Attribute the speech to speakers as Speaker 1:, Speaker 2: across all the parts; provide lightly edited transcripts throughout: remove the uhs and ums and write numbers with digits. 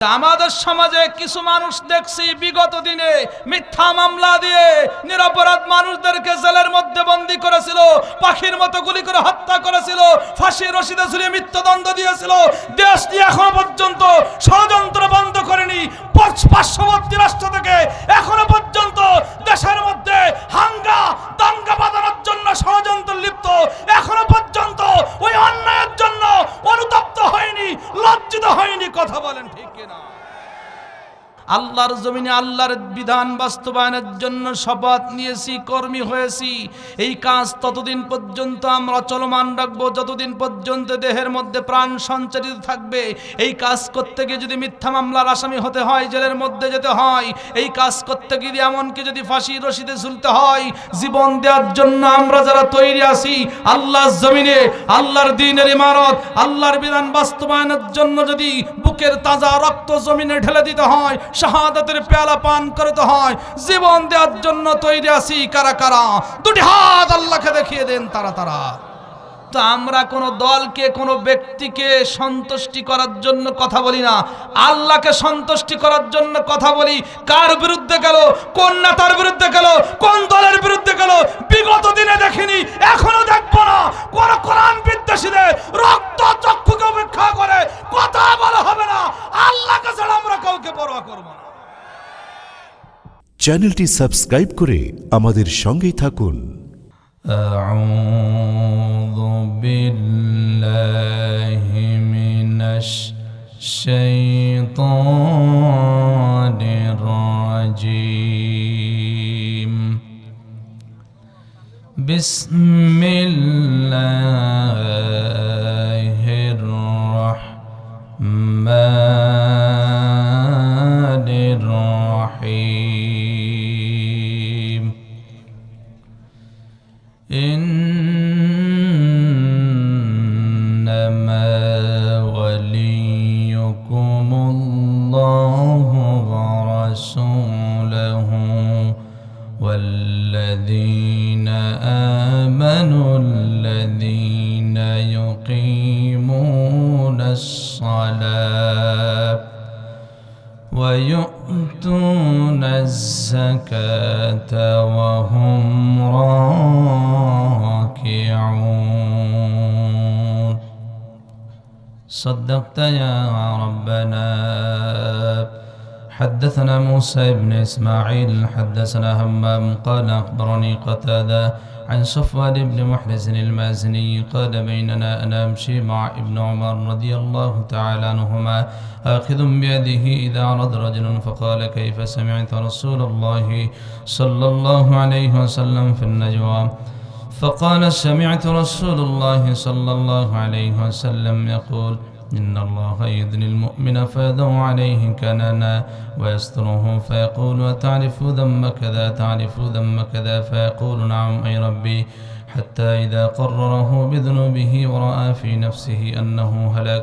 Speaker 1: আমাদের সমাজে কিছু মানুষ দেখছি বিগত দিনে মিথ্যা মামলা দিয়ে নিরপরাধ মানুষদেরকে জেলের মধ্যে বন্দী করেছিল, পাখির মতো গুলি করে হত্যা করেছিল, ফাঁসির রশিদে ঝুলিয়ে মৃত্যুদণ্ড দিয়েছিল। দেশ নিয়ে এখনো পর্যন্ত ষড়যন্ত্র বন্ধ করেনি। পার্শ্ববর্তী রাষ্ট্র থেকে এখনো পর্যন্ত দেশের মধ্যে দাঙ্গা বাঁধানোর জন্য ষড়যন্ত্র লিপ্ত, এখনো পর্যন্ত ওই অন্যায়ের জন্য অনুতপ্ত হয়নি, লজ্জিত হয়নি। কথা বলেন ঠিক কিনা? আল্লাহর জমিনে আল্লাহর বিধান বাস্তবায়নের জন্য শপথ নিয়েছি, কর্মী হয়েছি। এই কাজ ততদিন পর্যন্ত আমরা চলমান রাখবো যতদিন পর্যন্ত দেহের মধ্যে প্রাণ সঞ্চারিত থাকবে। এই কাজ করতে গিয়ে যদি মিথ্যা মামলার আসামি হতে হয়, জেলের মধ্যে যেতে হয়, এই কাজ করতে গিয়ে এমনকি যদি ফাঁসির রশিদে ঝুলতে হয়, জীবন দেওয়ার জন্য আমরা যারা তৈরি আছি, আল্লাহর জমিনে আল্লাহর দ্বীনের ইমারত, আল্লাহর বিধান বাস্তবায়নের জন্য যদি বুকের তাজা রক্ত জমিনে ঢেলে দিতে হয়, শাহাদাতের পেয়ালা পান করতে হয়, জীবন দেওয়ার জন্য তৈরি আছি। কারা কারা? দুটি হাত আল্লাহকে দেখিয়ে দেন। তারা তো আমরা কোন দলকে, কোন ব্যক্তিকে সন্তুষ্টি করার জন্য কথা বলি না, আল্লাহকে সন্তুষ্টি করার জন্য কথা বলি। কার বিরুদ্ধে গেল, কোন নেতার বিরুদ্ধে গেল, কোন দলের বিরুদ্ধে গেল বিগত দিনে দেখিনি, এখনো দেখবো না। কোন কোরআন বিদ্বেষীদের রক্ত চক্ষুকে উপেক্ষা করে কথা বলা হবে না। আল্লাহকে ছাড়া আমরা কাউকে পরোয়া করব না।
Speaker 2: চ্যানেলটি সাবস্ক্রাইব করে আমাদের সঙ্গেই থাকুন।
Speaker 1: আউযু বিল্লাহি মিনাশ শাইতানির রাজীম। বিসমিল্লাহির রাহমানির রাহিম। إنما وليكم الله ورسوله والذين آمنوا الذين يقيمون الصلاة ويؤتون الزكاة وهم راكعون. صدقت يا ربنا. حدثنا موسى بن إسماعيل حدثنا همام قال أخبرني قتادة عن صفوان بن محرز المازني قال بيننا أنا أمشي مع ابن عمر رضي الله تعالى عنهما آخذ بيده إذا عرض رجل فقال كيف سمعت رسول الله صلى الله عليه وسلم في النجوى؟ فقال سمعت رسول الله صلى الله عليه وسلم يقول إن الله يدني المؤمن فيدعو عليه كنانا ويستره فيقول وتعرف ذنب كذا، تعرف ذنب كذا، فيقول نعم أي ربي، حتى إذا قرره بذنوبه ورأى في نفسه أنه هلك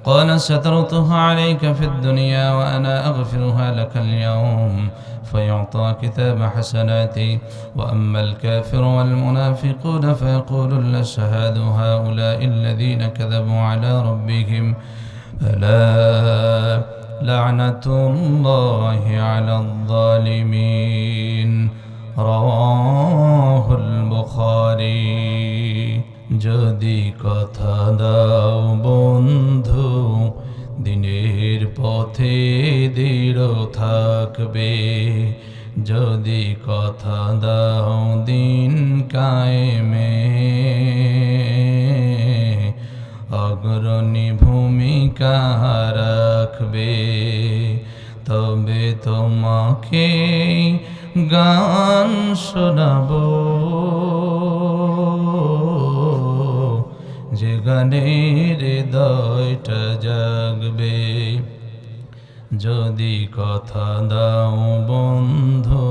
Speaker 1: قال سترتها عليك في الدنيا وأنا أغفرها لك اليوم، فيعطى كتاب حسناتي. وأما الكافر والمنافقون فيقول الأشهاد هؤلاء الذين كذبوا على ربهم ألا لعنة الله على الظالمين. رواه البخاري. যদি কথা দাও বন্ধু দিনের পথে দৃঢ় থাকবে, যদি কথা দাও দিন কায়েমে অগ্রণী ভূমিকা রাখবে, তবে তোমাকে গান শোনাবো যে গানে হৃদয়টা জাগবে। যদি কথা দাও বন্ধু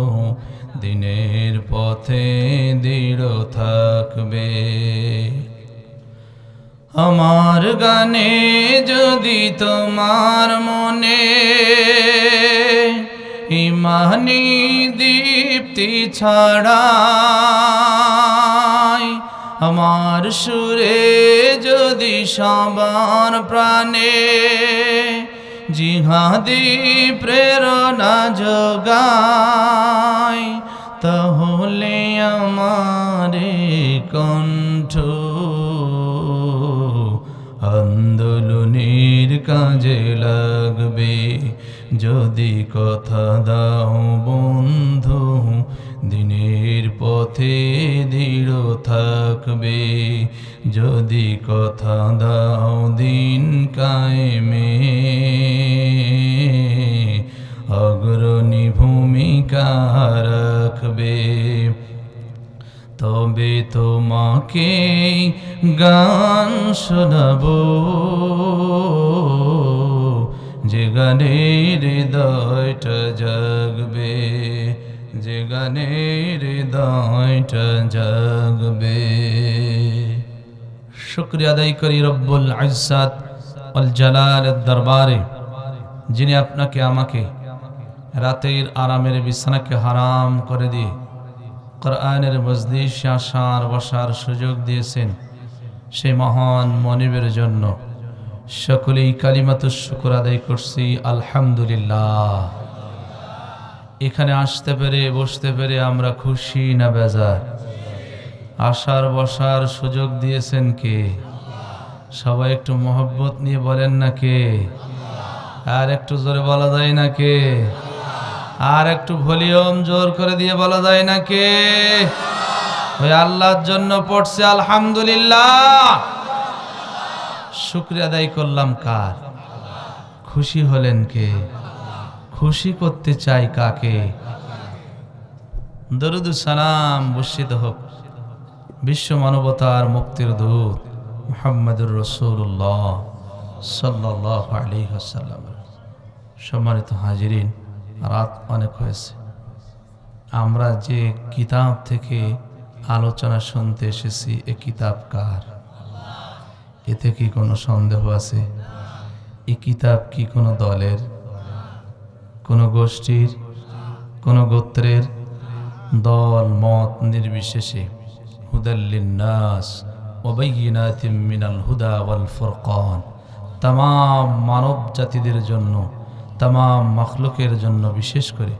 Speaker 1: দিনের পথে দৃঢ় থাকবে। আমার গানে যদি তোমার মনে ইমানি দীপ্তি ছড়ায়, আমার সুরে যদি সবার প্রাণে জিহাদি প্রেরণা যোগায়, তাহলে আমারে কণ্ঠ আন্দোলনের কাজে লাগবে। যদি কথা দাও বন্ধু, দিনের পথে দৃঢ় থাকবে। যদি কথা দাও দিন কায়েমে, অগ্রণী ভূমিকা রাখবে। তবে তোমাকে গান শোনাবো, যে গানে হৃদয়টা জাগবে, যে গানে হৃদয়টা জাগবে। শুকরিয়া আদায় করি রব্বুল ইজ্জত ওয়াল জালালের দরবারে, যিনি আপনাকে আমাকে রাতের আরামের বিছানাকে হারাম করে দিয়ে কোরআনের মজলিসে আসার বসার সুযোগ দিয়েছেন। সেই মহান মনিবের জন্য সকলেই কালিমাতুশ শুকর আদায় করছি আলহামদুলিল্লাহ। এখানে আসতে পেরে বসতে পেরে আমরা খুশি না বেজার? আসার বসার সুযোগ দিয়েছেন কে? সবাই একটু মহব্বত নিয়ে বলেন না কে? আর একটু জোরে বলা যায় না কে? আর একটু ভলিউম জোর করে দিয়ে বলা যায় না কে? ওই আল্লাহর জন্য পড়ছে আলহামদুলিল্লাহ। শুকরিয়া আদায় করলাম কার? খুশি হলেন কে? খুশি করতে চাই কাকে? দরুদ সালাম বর্ষিত হোক বিশ্ব মানবতার মুক্তির দূত মুহাম্মদুর রাসূলুল্লাহ সাল্লাল্লাহু আলাইহি ওয়াসাল্লাম। সম্মানিত হাজিরিন, রাত অনেক হয়েছে। আমরা যে কিতাব থেকে আলোচনা শুনতে এসেছি, এ কিতাব কার? এতে কি কোনো সন্দেহ আছে? এই কিতাব কি কোনো দলের, কোনো গোষ্ঠীর, কোনো গোত্রের? দল মত নির্বিশেষে হুদাল লিন্নাস ওয়া বাইয়িনাতিম মিনাল হুদা ওয়াল ফুরকান, तमाम মানব জাতিদের জন্য, तमाम মাখলুকের জন্য, বিশেষ করে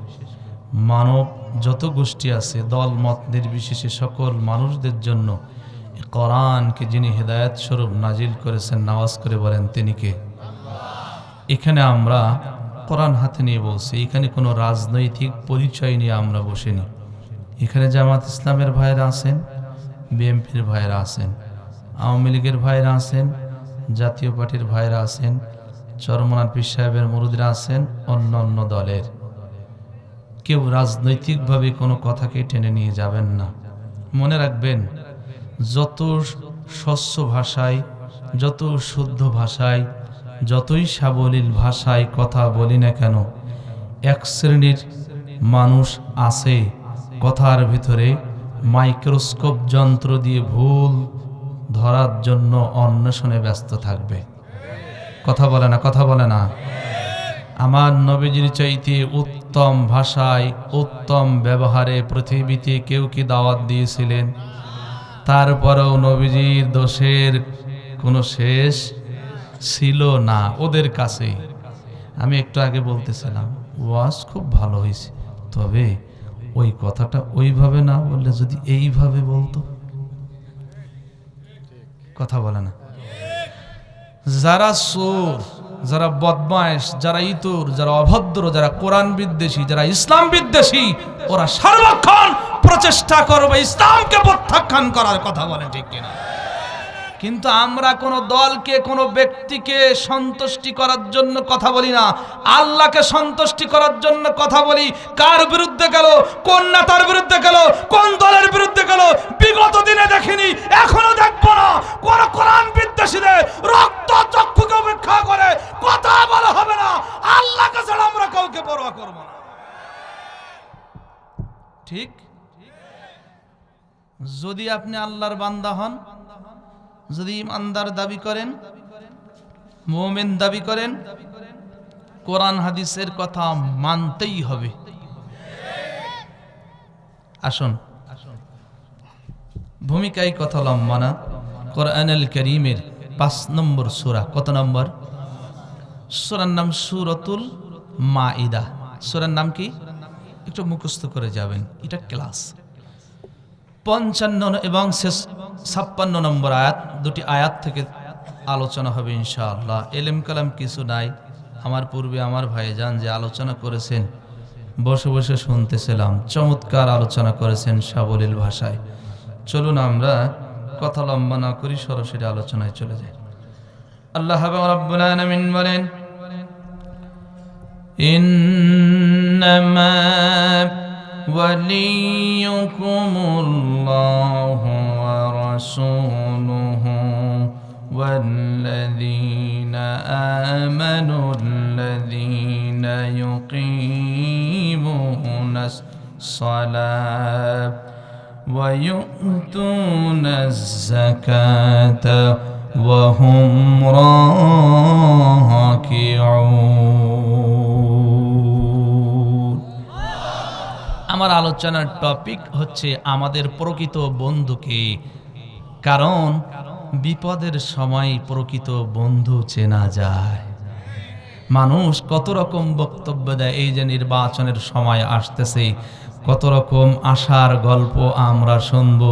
Speaker 1: মানব যত গোষ্ঠী আছে দল মত নির্বিশেষে সকল মানুষদের জন্য কোরআনকে যিনি হেদায়েত স্বরূপ নাজিল করেছেন, নামাজ করে বলেন তিনি কে? এখানে আমরা কোরআন হাতে নিয়ে বলছি, এখানে কোনো রাজনৈতিক পরিচয় নিয়ে আমরা বসিনি। এখানে জামাত ইসলামের ভাইরা আছেন, বিএনপির ভাইরা আছেন, আওয়ামী লীগের ভাইরা আছেন, জাতীয় পার্টির ভাইরা আছেন, চরমনার পীর সাহেবের মুরিদরা আছেন, অন্য অন্য দলের। কেউ রাজনৈতিকভাবে কোনো কথাকে টেনে নিয়ে যাবেন না। মনে রাখবেন, যত স্বচ্ছ ভাষায়, যত শুদ্ধ ভাষায়, যতই সাবলীল ভাষায় কথা বলি না কেন, এক শ্রেণীর মানুষ আছে কথার ভিতরে মাইক্রোস্কোপ যন্ত্র দিয়ে ভুল ধরার জন্য অন্বেষণে ব্যস্ত থাকবে। কথা বলে না, কথা বলে না। আমার নবীজির চাইতে উত্তম ভাষায়, উত্তম ব্যবহারে পৃথিবীতে কেউ কি দাওয়াত দিয়েছিলেন? তারপরেও নবীজির দোষের কোনো শেষ ছিল না ওদের কাছে। আমি একটু আগে বলতেছিলাম, ওয়াজ খুব ভালো হয়েছে, তবে ওই কথাটা ওইভাবে না বললে যদি এইভাবে বলতো। কথা বলে না। যারা চোর, যারা বদমাইশ, যারা ইতর, যারা অভদ্র, যারা কোরআন বিদ্বেষী, যারা ইসলাম বিদ্বেষী, ওরা সর্বক্ষণ প্রচেষ্টা করবে ইসলামকে প্রত্যাখ্যান করার। কথা বলে ঠিক কিনা? কিন্তু আমরা কোনো দলকে, কোনো ব্যক্তিকে সন্তুষ্টি করার জন্য কথা বলি না, আল্লাহকে সন্তুষ্টি করার জন্য কথা বলি। কার বিরুদ্ধে গেল, কোন নেতার বিরুদ্ধে গেল, কোন দলের বিরুদ্ধে গেল, বিগত দিনে দেখিনি, এখনো দেখবো না। কোন কোরআন বিদ্বেষীদের রক্ত চক্ষুকে উপেক্ষা করে কথা বলা হবে না। আল্লাহকে ছাড়া আমরা কাউকে পরোয়া করব না। ঠিক? যদি আপনি আল্লাহর বান্দা হন, যদি ইমানদার দাবি করেন, মুমিন দাবি করেন, কোরআন হাদিসের কথা মানতেই হবে। আসুন, ভূমিকায় কথা লম্বা না। কোরআনুল কারীমের 5 নম্বর সূরা, কত নম্বর? সূরার নাম সূরাতুল মাইদা। সূরার নাম কি? একটু মুখস্থ করে যাবেন, এটা ক্লাস। 55 এবং 56 নম্বর আয়াত, দুটি আয়াত থেকে আলোচনা হবে ইনশাআল্লাহ। এলেম কালাম কিছু নাই, আমার পূর্বে আমার ভাইজান যে আলোচনা করেছেন বসে বসে শুনতেছিলাম, চমৎকার আলোচনা করেছেন সাবলীল ভাষায়। চলুন আমরা কথা লম্বা না করি, সরাসরি আলোচনায় চলে যাই। আল্লাহ রাব্বুল আলামিন বলেন, ইন্নামা ওয়ালিয়ুকুমুল্লাহু ওয়া রাসূলুহু ওয়াল্লাযীনা আমানুল্লাযীনা ইউকিমুনাস সালাত ওয়া ইউতুনাজ যাকাতা ওয়া হুম রাকিউন। আমার আলোচনার টপিক হচ্ছে আমাদের প্রকৃত বন্ধুকে, কারণ বিপদের সময় প্রকৃত বন্ধু চেনা যায়। মানুষ কত রকম বক্তব্য দেয়, এই যে নির্বাচনের সময় আসতেছে, কত রকম আশার গল্প আমরা শুনব,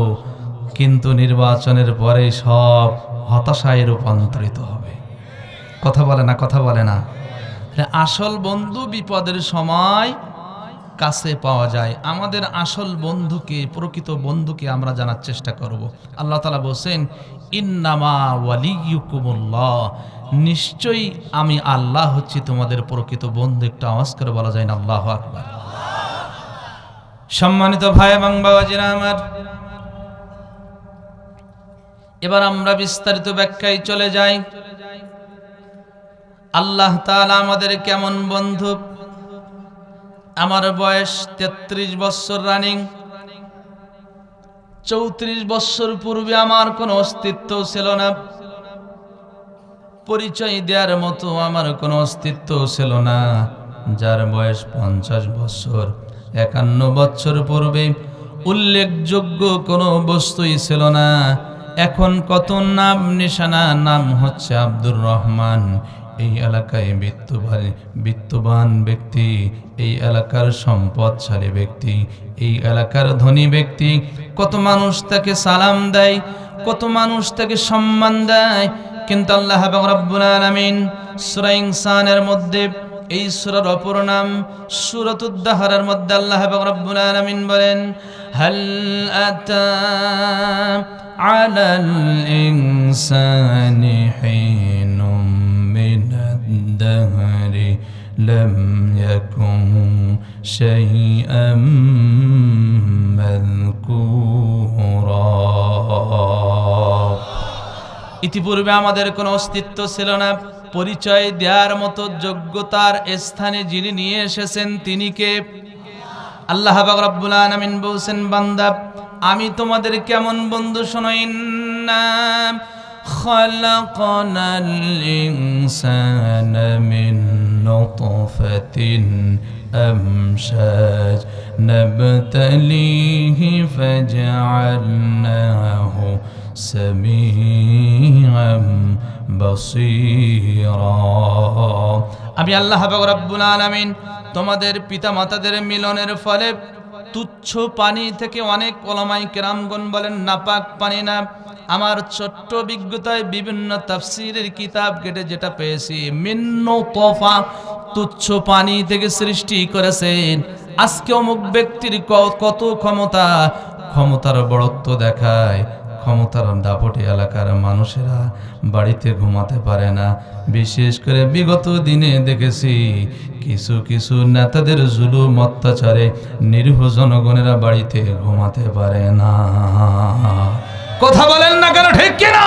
Speaker 1: কিন্তু নির্বাচনের পরে সব হতাশায় রূপান্তরিত হবে। কথা বলে না, কথা বলে না। আসল বন্ধু বিপদের সময় কাছে পাওয়া যায়। আমাদের আসল বন্ধুকে, প্রকৃত বন্ধুকে আমরা জানার চেষ্টা করব। আল্লাহ তাআলা বলেন, ইন্নামা ওয়ালিয়ুকুমুল্লাহ, নিশ্চয়ই আমি আল্লাহ হচ্ছি তোমাদের প্রকৃত বন্ধু। একটা আওয়াজ করে বলা যায় না আল্লাহু আকবার। সম্মানিত ভাই এবং বাবাজিরা আমার, এবার আমরা বিস্তারিত ব্যাখ্যায় চলে যাই। আল্লাহ তাআলা আমাদের কেমন বন্ধু। আমার বয়স 33 বছর রানিং। 34 বছর পূর্বে আমার কোনো অস্তিত্ব ছিল না, পরিচয় দেওয়ার মতো আমার কোনো অস্তিত্ব ছিল না। যার বয়স 50 বছর, 51 বছর পূর্বে উল্লেখযোগ্য কোনো বস্তুই ছিল না। এখন কত নাম নিশানা, নাম হচ্ছে আব্দুর রহমান। এই এলাকায় বিত্তবান ব্যক্তি, এই এলাকার সম্পদশালী ব্যক্তি, এই এলাকার ধনী ব্যক্তি। কত মানুষ তাকে সালাম দেয়, কত মানুষ তাকে সম্মান দেয়, কিন্তু আল্লাহ রাব্বুল আলামিন সূরা ইনসানের মধ্যে, এই সূরার অপর নাম সূরাতুদ দাহরের মধ্যে আল্লাহ রাব্বুল আলামিন বলেন, হাল আতা আলাল ইনসানি হিনুম মিনাদ দাহরি লাম ইয়াকুন শাইআম মাযকুরা। ইতিপূর্বে আমাদের কোনো অস্তিত্ব ছিল না, পরিচয় দেওয়ার মতো যোগ্যতার স্থানে যিনি নিয়ে এসেছেন তিনি কে? আল্লাহ রাব্বুল আলামিন বলেন, বান্দা আমি তোমাদের কেমন বন্ধু শোনো। ইন্না খালাকনাল ইনসানা মিন নুতফাতিন আমশাজ নাবতালিহি ফাজআলনাহু সামিআম বাসীরা। আমি আল্লাহ রাব্বুল আলামিন তোমাদের পিতামাতাদের মিলনের ফলে তুচ্ছ পানি থেকে, অনেক ওলামায়ে কেরামগণ বলেন নাপাক পানি না, আমার ছোট্ট অভিজ্ঞতায় বিভিন্ন তাফসীরের কিতাব ঘেটে যেটা পেয়েছি, মিন নুতফা, তুচ্ছ পানি থেকে সৃষ্টি করেছেন। আজকে অমুক ব্যক্তির কত ক্ষমতা, ক্ষমতার বড়ত্ব দেখায়, ক্ষমতার দাপটে এলাকার মানুষেরা বাড়িতে ঘুমাতে পারে না। বিশেষ করে বিগত দিনে দেখেছি কিছু কিছু নেতাদের জুলুম অত্যাচারে নিরীহ জনগণেরা বাড়িতে ঘুমাতে পারে না। কথা বলেন না কেন, ঠিক কিনা?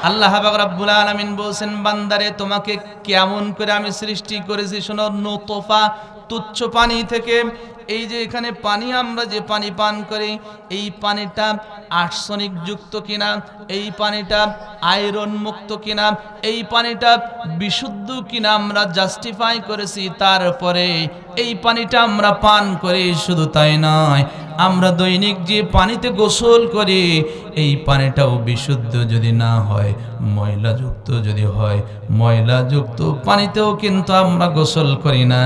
Speaker 1: আল্লাহ রাব্বুল আলামিন বলেন, বান্দারে তোমাকে কেমন করে আমি সৃষ্টি করেছি শোনো। নুতফা, তুচ্ছ পানি থেকে। এই যে এখানে পানি, আমরা যে পানি পান করি, এই পানিটা আর্সেনিক যুক্ত কিনা, এই পানিটা আয়রন মুক্ত কিনা, এই পানিটা বিশুদ্ধ কিনা আমরা জাস্টিফাই করেছি। তারপরে এই পানিটা আমরা পান করি। শুধু তাই নয়, আমরা দৈনিক যে পানিতে গোসল করি এই পানিটাও বিশুদ্ধ যদি না হয়, ময়লাযুক্ত যদি হয়, ময়লাযুক্ত পানিতেও কিন্তু আমরা গোসল করি না।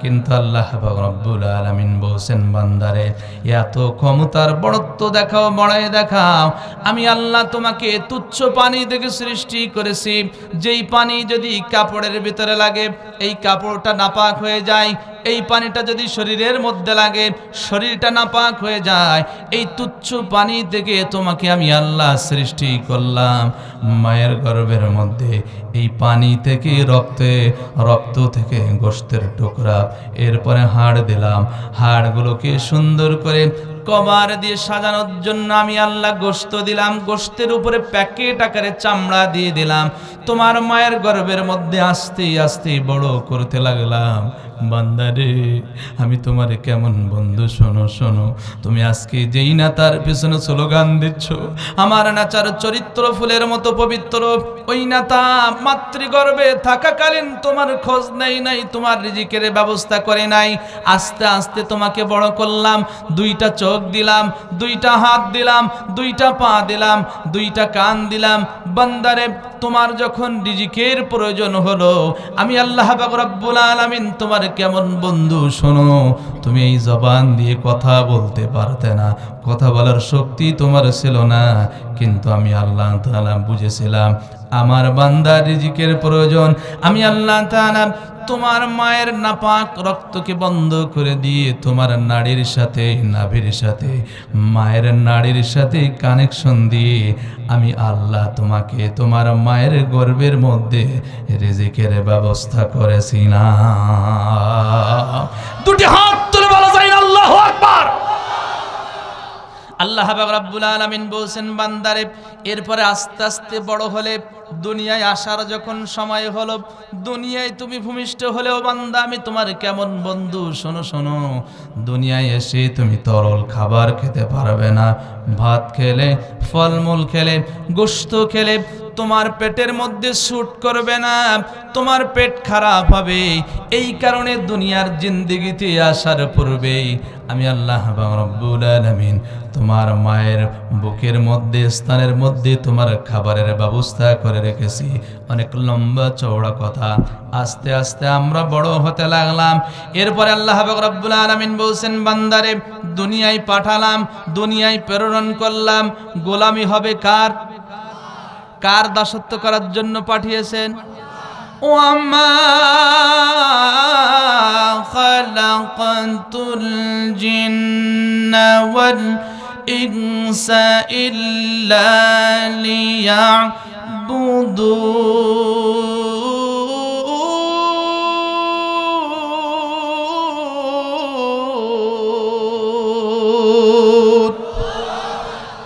Speaker 1: কিন্তু আল্লাহ পাক রব্বুল আলামিন বলছেন, বান্দারে এত ক্ষমতার বড়ত্ব দেখাও, বড়াই দেখাও, আমি আল্লাহ তোমাকে তুচ্ছ পানি থেকে সৃষ্টি করেছি। যেই পানি যদি কাপড়ের ভিতরে লাগে এই কাপড়টা নাপাক হয়ে যায়, এই পানিটা যদি শরীরের মধ্যে লাগে শরীরটা নাপাক হয়ে যায়। এই তুচ্ছ পানি থেকে তোমাকে আমি আল্লাহ সৃষ্টি করলাম। মায়ের গর্ভের মধ্যে এই পানি থেকে রক্ত থেকে গোশতের টুকরা, এরপরে হাড় দিলাম, হাড়গুলোকে সুন্দর করে কভার দিয়ে সাজানোর জন্য আমি আল্লাহ গোশত দিলাম, গোশতের উপরে প্যাকেট আকারে চামড়া দিয়ে দিলাম। তোমার মায়ের গর্ভের মধ্যে আস্তে আস্তে বড় করতে লাগলাম। বান্দারে আমি তোমারে কেমন বন্ধু, শোনো শোনো, তুমি আজকে যেই না তার পিছনে স্লোগান দিচ্ছ, আমার নাচার চরিত্র ফুলের মতো পবিত্র, ওই নাতা মাতৃগর্ভে থাকাকালীন তোমার খোঁজ নেই নাই, তোমার রিজিকের ব্যবস্থা করে নাই। আস্তে আস্তে তোমাকে বড় করলাম, দুইটা চোখ দিলাম, দুইটা হাত দিলাম, দুইটা পা দিলাম, দুইটা কান দিলাম। বান্দারে তোমার যখন রিজিকের প্রয়োজন হলো আমি আল্লাহ পাক রব্বুল আলামিন তোমার কেমন বন্ধু, শোনো, তুমি এই জবান দিয়ে কথা বলতে পারতে না, কথা বলার শক্তি তোমার ছিল না, কিন্তু আমি আল্লাহ তাআলা বুঝেছিলাম আমার বান্দার রিজিকের প্রয়োজন। আমি আল্লাহ তাআলা তোমার মায়ের নাপাক রক্তকে বন্ধ করে দিয়ে তোমার নাড়ির সাথে, নাভির সাথে, মায়ের নাড়ির সাথে কানেকশন দিয়ে আমি আল্লাহ তোমাকে তোমার মায়ের গর্ভের মধ্যে রিজিকের ব্যবস্থা করেছি না। দুটি হাত তুলে বলা যায় না আল্লাহু আকবার। আল্লাহ পাক রব্বুল আলামিন বলছেন, বান্দারে এরপরে আস্তে আস্তে বড় হলে, দুনিয়ায় আসার যখন সময় হলো, দুনিয়ায় তুমি ভূমিষ্ঠ হলেও বান্দা আমি তোমার কেমন বন্ধু, শোনো শোনো, দুনিয়ায় এসে তুমি তরল খাবার খেতে পারবে না। ভাত খেলে, ফলমূল খেলে, গোশত খেলে তোমার পেটের মধ্যে স্যুট করবে না, তোমার পেট খারাপ হবে। এই কারণে দুনিয়ার জিন্দেগিতে আসার পূর্বেই আমি আল্লাহ রাব্বুল আলামিন তোমার মায়ের বুকের মধ্যে, স্থানের মধ্যে তোমার খাবারের ব্যবস্থা করে রেখেছি। অনেক লম্বা চওড়া কথা। আস্তে আস্তে আমরা বড় হতে লাগলাম। এরপরে আল্লাহ রাব্বুল আলামিন বলছেন, বান্দারে দুনিয়ায় পাঠালাম, দুনিয়ায় প্রেরণ করলাম, গোলামি হবে কার? কার দাসত্ব করার জন্য পাঠিয়েছেন? ওয়ামা খালাকাতুল জিন্না ওয়াল ইনসা ইল্লা লিয়াবুদুন।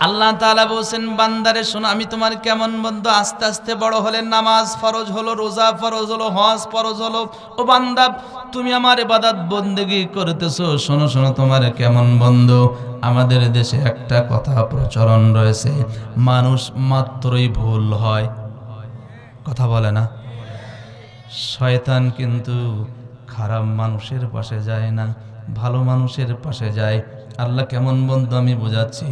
Speaker 1: আল্লাহ তাআলা বলছেন, বান্দারে শোনো, আমি তোমার কেমন বন্ধু। আস্তে আস্তে বড় হলে নামাজ ফরজ হলো, রোজা ফরজ হলো, হজ ফরজ হলো। ও বান্দা তুমি আমার ইবাদত বন্দেগী করতেছো, শোনো শোনো, তোমার কেমন বন্ধু। আমাদের দেশে একটা কথা প্রচলন রয়েছে, মানুষ মাত্রই ভুল হয়, কথা বলে না। শয়তান কিন্তু খারাপ মানুষের পাশে যায় না, ভালো মানুষের পাশে যায়। আল্লাহ কেমন বন্ধু আমি বোঝাচ্ছি।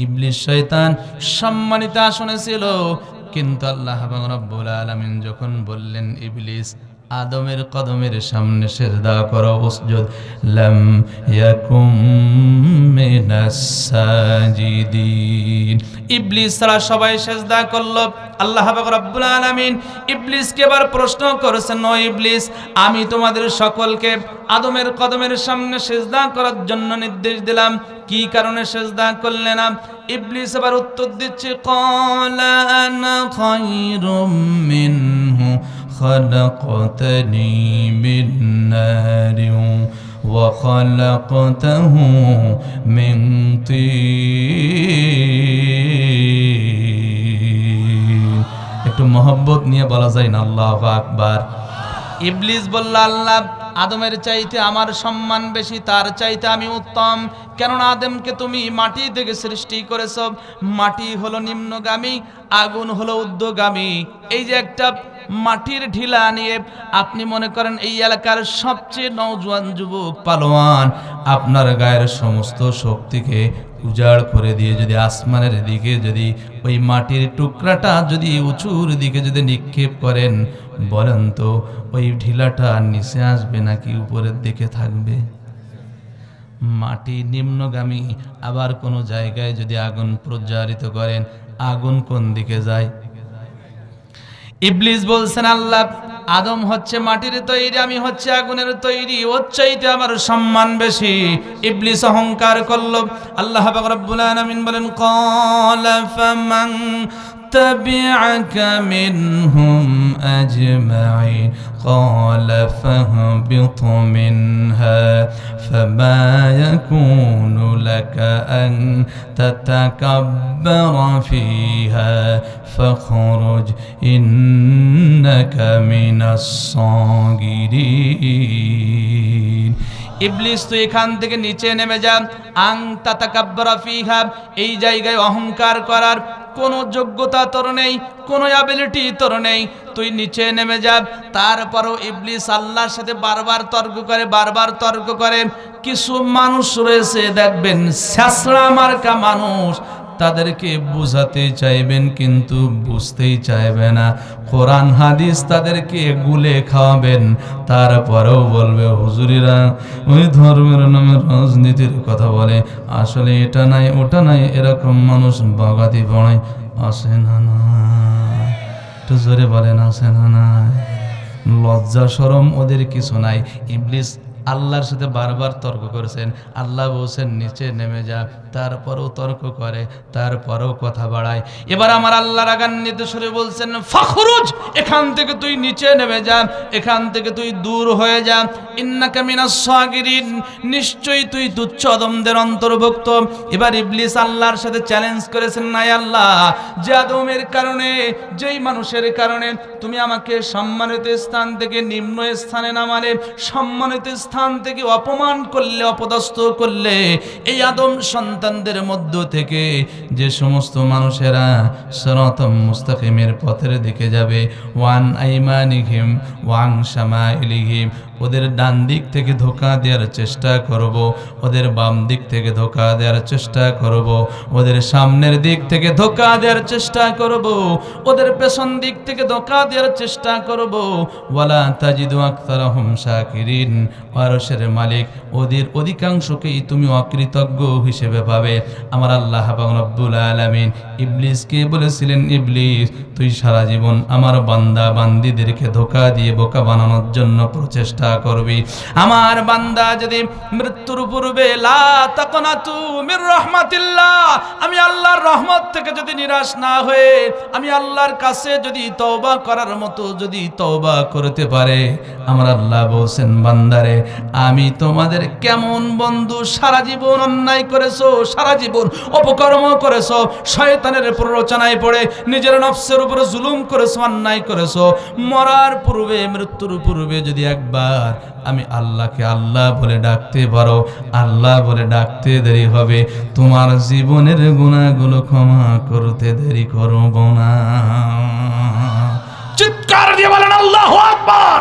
Speaker 1: ইবলিস শয়তান সম্মানিত আসনে ছিল, কিন্তু আল্লাহ রাব্বুল আলামিন যখন বললেন, ইবলিস আদমের কদমের সামনে সিজদা করো, উসজুদ, লাম ইয়াকুম মিনাস সাজিদিন। ইবলিস ছাড়া সবাই সিজদা করলো। আল্লাহ রাব্বুল আলামিন ইবলিসকে এবার প্রশ্ন করেছেন, ও ইবলিস, আমি তোমাদের সকলকে আদমের কদমের সামনে সিজদা করার জন্য নির্দেশ দিলাম, কি কারণে সিজদা করলে না? ইবলিস এবার উত্তর দিচ্ছে, ক্বালা আনা খায়রুম মিনহু খালাকতানি মিন নারিন ওয়া খালাকতাহু মিন তিন। একটু মহব্বত নিয়ে বলা যায় না আল্লাহু আকবার। ইবলিস বলল, আল্লাহ আদমের চাইতে আমার সম্মান বেশি, তার চাইতে আমি উত্তম, কেননা আদমকে তুমি মাটি থেকে সৃষ্টি করেছো। মাটি হলো নিম্নগামী, আগুন হলো ঊর্ধ্বগামী। এই যে একটা মাটির ঢিলা নিয়ে আপনি মনে করেন এই এলাকার সবচেয়ে নওজোয়ান যুবক পালোয়ান আপনার গায়ের সমস্ত শক্তিকে উজাড় করে দিয়ে যদি আসমানের দিকে যদি ওই মাটির টুকরাটা যদি উঁচুর দিকে যদি নিক্ষেপ করেন, বলেন তো ওই ঢিলাটা নিচে আসবে নাকি উপরের দিকে থাকবে? মাটি নিম্নগামী। আবার কোনো জায়গায় যদি আগুন প্রজ্বালিত করেন, আগুন কোন দিকে যায়? ইবলিস বলছেন, আল্লাহ আদম হচ্ছে মাটির তৈরি, আমি হচ্ছে আগুনের তৈরি, ওর চাইতে আমার সম্মান বেশি। ইবলিস অহংকার করলো। আল্লাহ পাক রব্বুল আলামিন বলেন, ক্বালা ফামান তাবিআকা মিনহুম আজমাইন ক্বালা ফাহবিত মিনহা ফামা ইয়াকুনু লাকা আন তাতাকাব্বারা ফিহা فاخرج إنك من الصاغرين। ইবলিস তুই এখান থেকে নিচে নেমে যা। আং তাতাকাব্বারা ফিহা, এই জায়গায় অহংকার করার কোনো যোগ্যতা তোর নেই, কোনো অ্যাবিলিটি তোর নেই, তুই নিচে নেমে যা। তারপরও ইবলিস আল্লাহর সাথে বারবার তর্ক করে। কিছু মানুষ রয়েছে দেখবেন, ছেঁচড়া মার্কা মানুষ, তাদেরকে বুঝাতে চাইবেন কিন্তু বুঝতেই চাইবে না। কোরআন হাদিস তাদেরকে গুলে খাওয়াবেন, তারপরেও বলবে হুজুরিরা ওই ধর্মের নামে রাজনীতির কথা বলে, আসলে এটা নাই ওটা নাই, এরকম মানুষ বাগাতি পড়ায় আসে না না। একটু জোরে বলেন, আসে না না। লজ্জা শরম ওদের কিছু নাই। ইবলিস আল্লাহর সাথে বারবার তর্ক করেছেন, আল্লাহ বলছেন নিচে নেমে যা, তারপরেও তর্ক করে, তারপরেও কথা বাড়ায়। এবার আমার আল্লাহ রাগান্বিত সুরে বলছেন, ফাখরুজ, এখান থেকে তুই নিচে নেমে যা, এখান থেকে তুই দূর হয়ে যা। ইন্নাকা মিনাস সাগিরিন, নিশ্চয়ই তুই তুচ্ছ অদমদের অন্তর্ভুক্ত। এবার ইবলিস আল্লাহর সাথে চ্যালেঞ্জ করেছেন, নাই আল্লাহ, যে আদমের কারণে, যেই মানুষের কারণে তুমি আমাকে সম্মানিত স্থান থেকে নিম্ন স্থানে নামালে, সম্মানিত স্থান থেকে অপমান করলে, অপদস্থ করলে, এই আদম সন্তানদের মধ্য থেকে যে সমস্ত মানুষেরা সিরাতাম মুস্তাকিমের পথের দিকে যাবে, ওয়ান আইমানিহিম ওয়ান শামাইলিহিম, ওদের ডান দিক থেকে ধোঁকা দেওয়ার চেষ্টা করব, ওদের বাম দিক থেকে ধোঁকা দেওয়ার চেষ্টা করব, ওদের সামনের দিক থেকে ধোঁকা দেওয়ার চেষ্টা করব, ওদের পেছন দিক থেকে ধোঁকা দেওয়ার চেষ্টা করব। ওয়ালা তাজিদু আকতারাহুম শাকিরিন, আরশের মালিক ওদের অধিকাংশকেই তুমি অকৃতজ্ঞ হিসেবে পাবে। আমার আল্লাহ পাক রব্বুল আলামিন ইবলিসকে বলেছিলেন, ইবলিস তুই সারা জীবন আমার বান্দা বান্দীদেরকে ধোঁকা দিয়ে বোকা বানানোর জন্য প্রচেষ্টা করবি। আমার বান্দা যদি মৃত্যুর পূর্বে লা তাকনাতু মির রাহমাতিল্লাহ, আমি আল্লাহর রহমত থেকে যদি নিরাশ না হয়ে আমি আল্লাহর কাছে যদি তওবা করার মতো যদি তওবা করতে পারে, আমার আল্লাহ বলছেন, বান্দারে আমি তোমাদের কেমন বন্ধু, সারা জীবন অন্যায় করেছো, সারা জীবন অপকর্ম করেছো, শয়তানের প্ররোচনায় পড়ে নিজের নফসের উপরে জুলুম করেছো, অন্যায় করেছো। মরার পূর্বে, মৃত্যুর পূর্বে যদি একবার আমি আল্লাহকে আল্লাহ বলে ডাকতে পারো, আল্লাহ বলে ডাকতে দেরি হবে, তোমার জীবনের গুনাহগুলো ক্ষমা করতে দেরি করব না। চিৎকার দিয়ে বলেন আল্লাহু আকবার।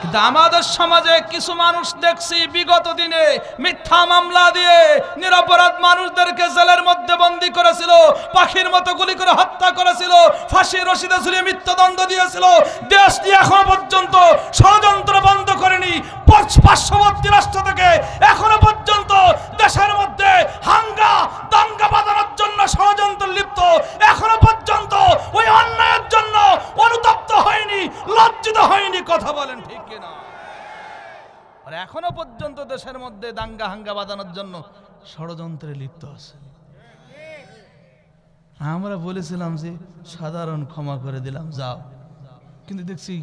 Speaker 1: কিন্তু আমাদের সমাজে কিছু মানুষ দেখছি বিগত দিনে মিথ্যা মামলা দিয়ে নিরপরাধ মানুষদেরকে জেলের মধ্যে বন্দী করেছিল, পাখির মতো গুলি করে হত্যা করেছিল, ফাঁসির রশিদে ঝুলিয়ে মৃত্যুদণ্ড দিয়েছিল। দেশ নিয়ে এখনো পর্যন্ত ষড়যন্ত্র বন্ধ করেনি। পার্শ্ববর্তী রাষ্ট্র থেকে এখনো পর্যন্ত দেশের মধ্যে দাঙ্গা বাঁধানোর জন্য ষড়যন্ত্র লিপ্ত, এখনো পর্যন্ত ওই অন্যায়ের জন্য অনুতপ্ত হয়নি, লজ্জিত হয়নি। কথা বলেন ঠিক কিনা? আর এখনো পর্যন্ত দেশের মধ্যে দাঙ্গা বাঁধানোর জন্য ষড়যন্ত্রে লিপ্ত আছে। আমরা বলেছিলাম যে সাধারণ ক্ষমা করে দিলাম, যাও, কিন্তু দেখছি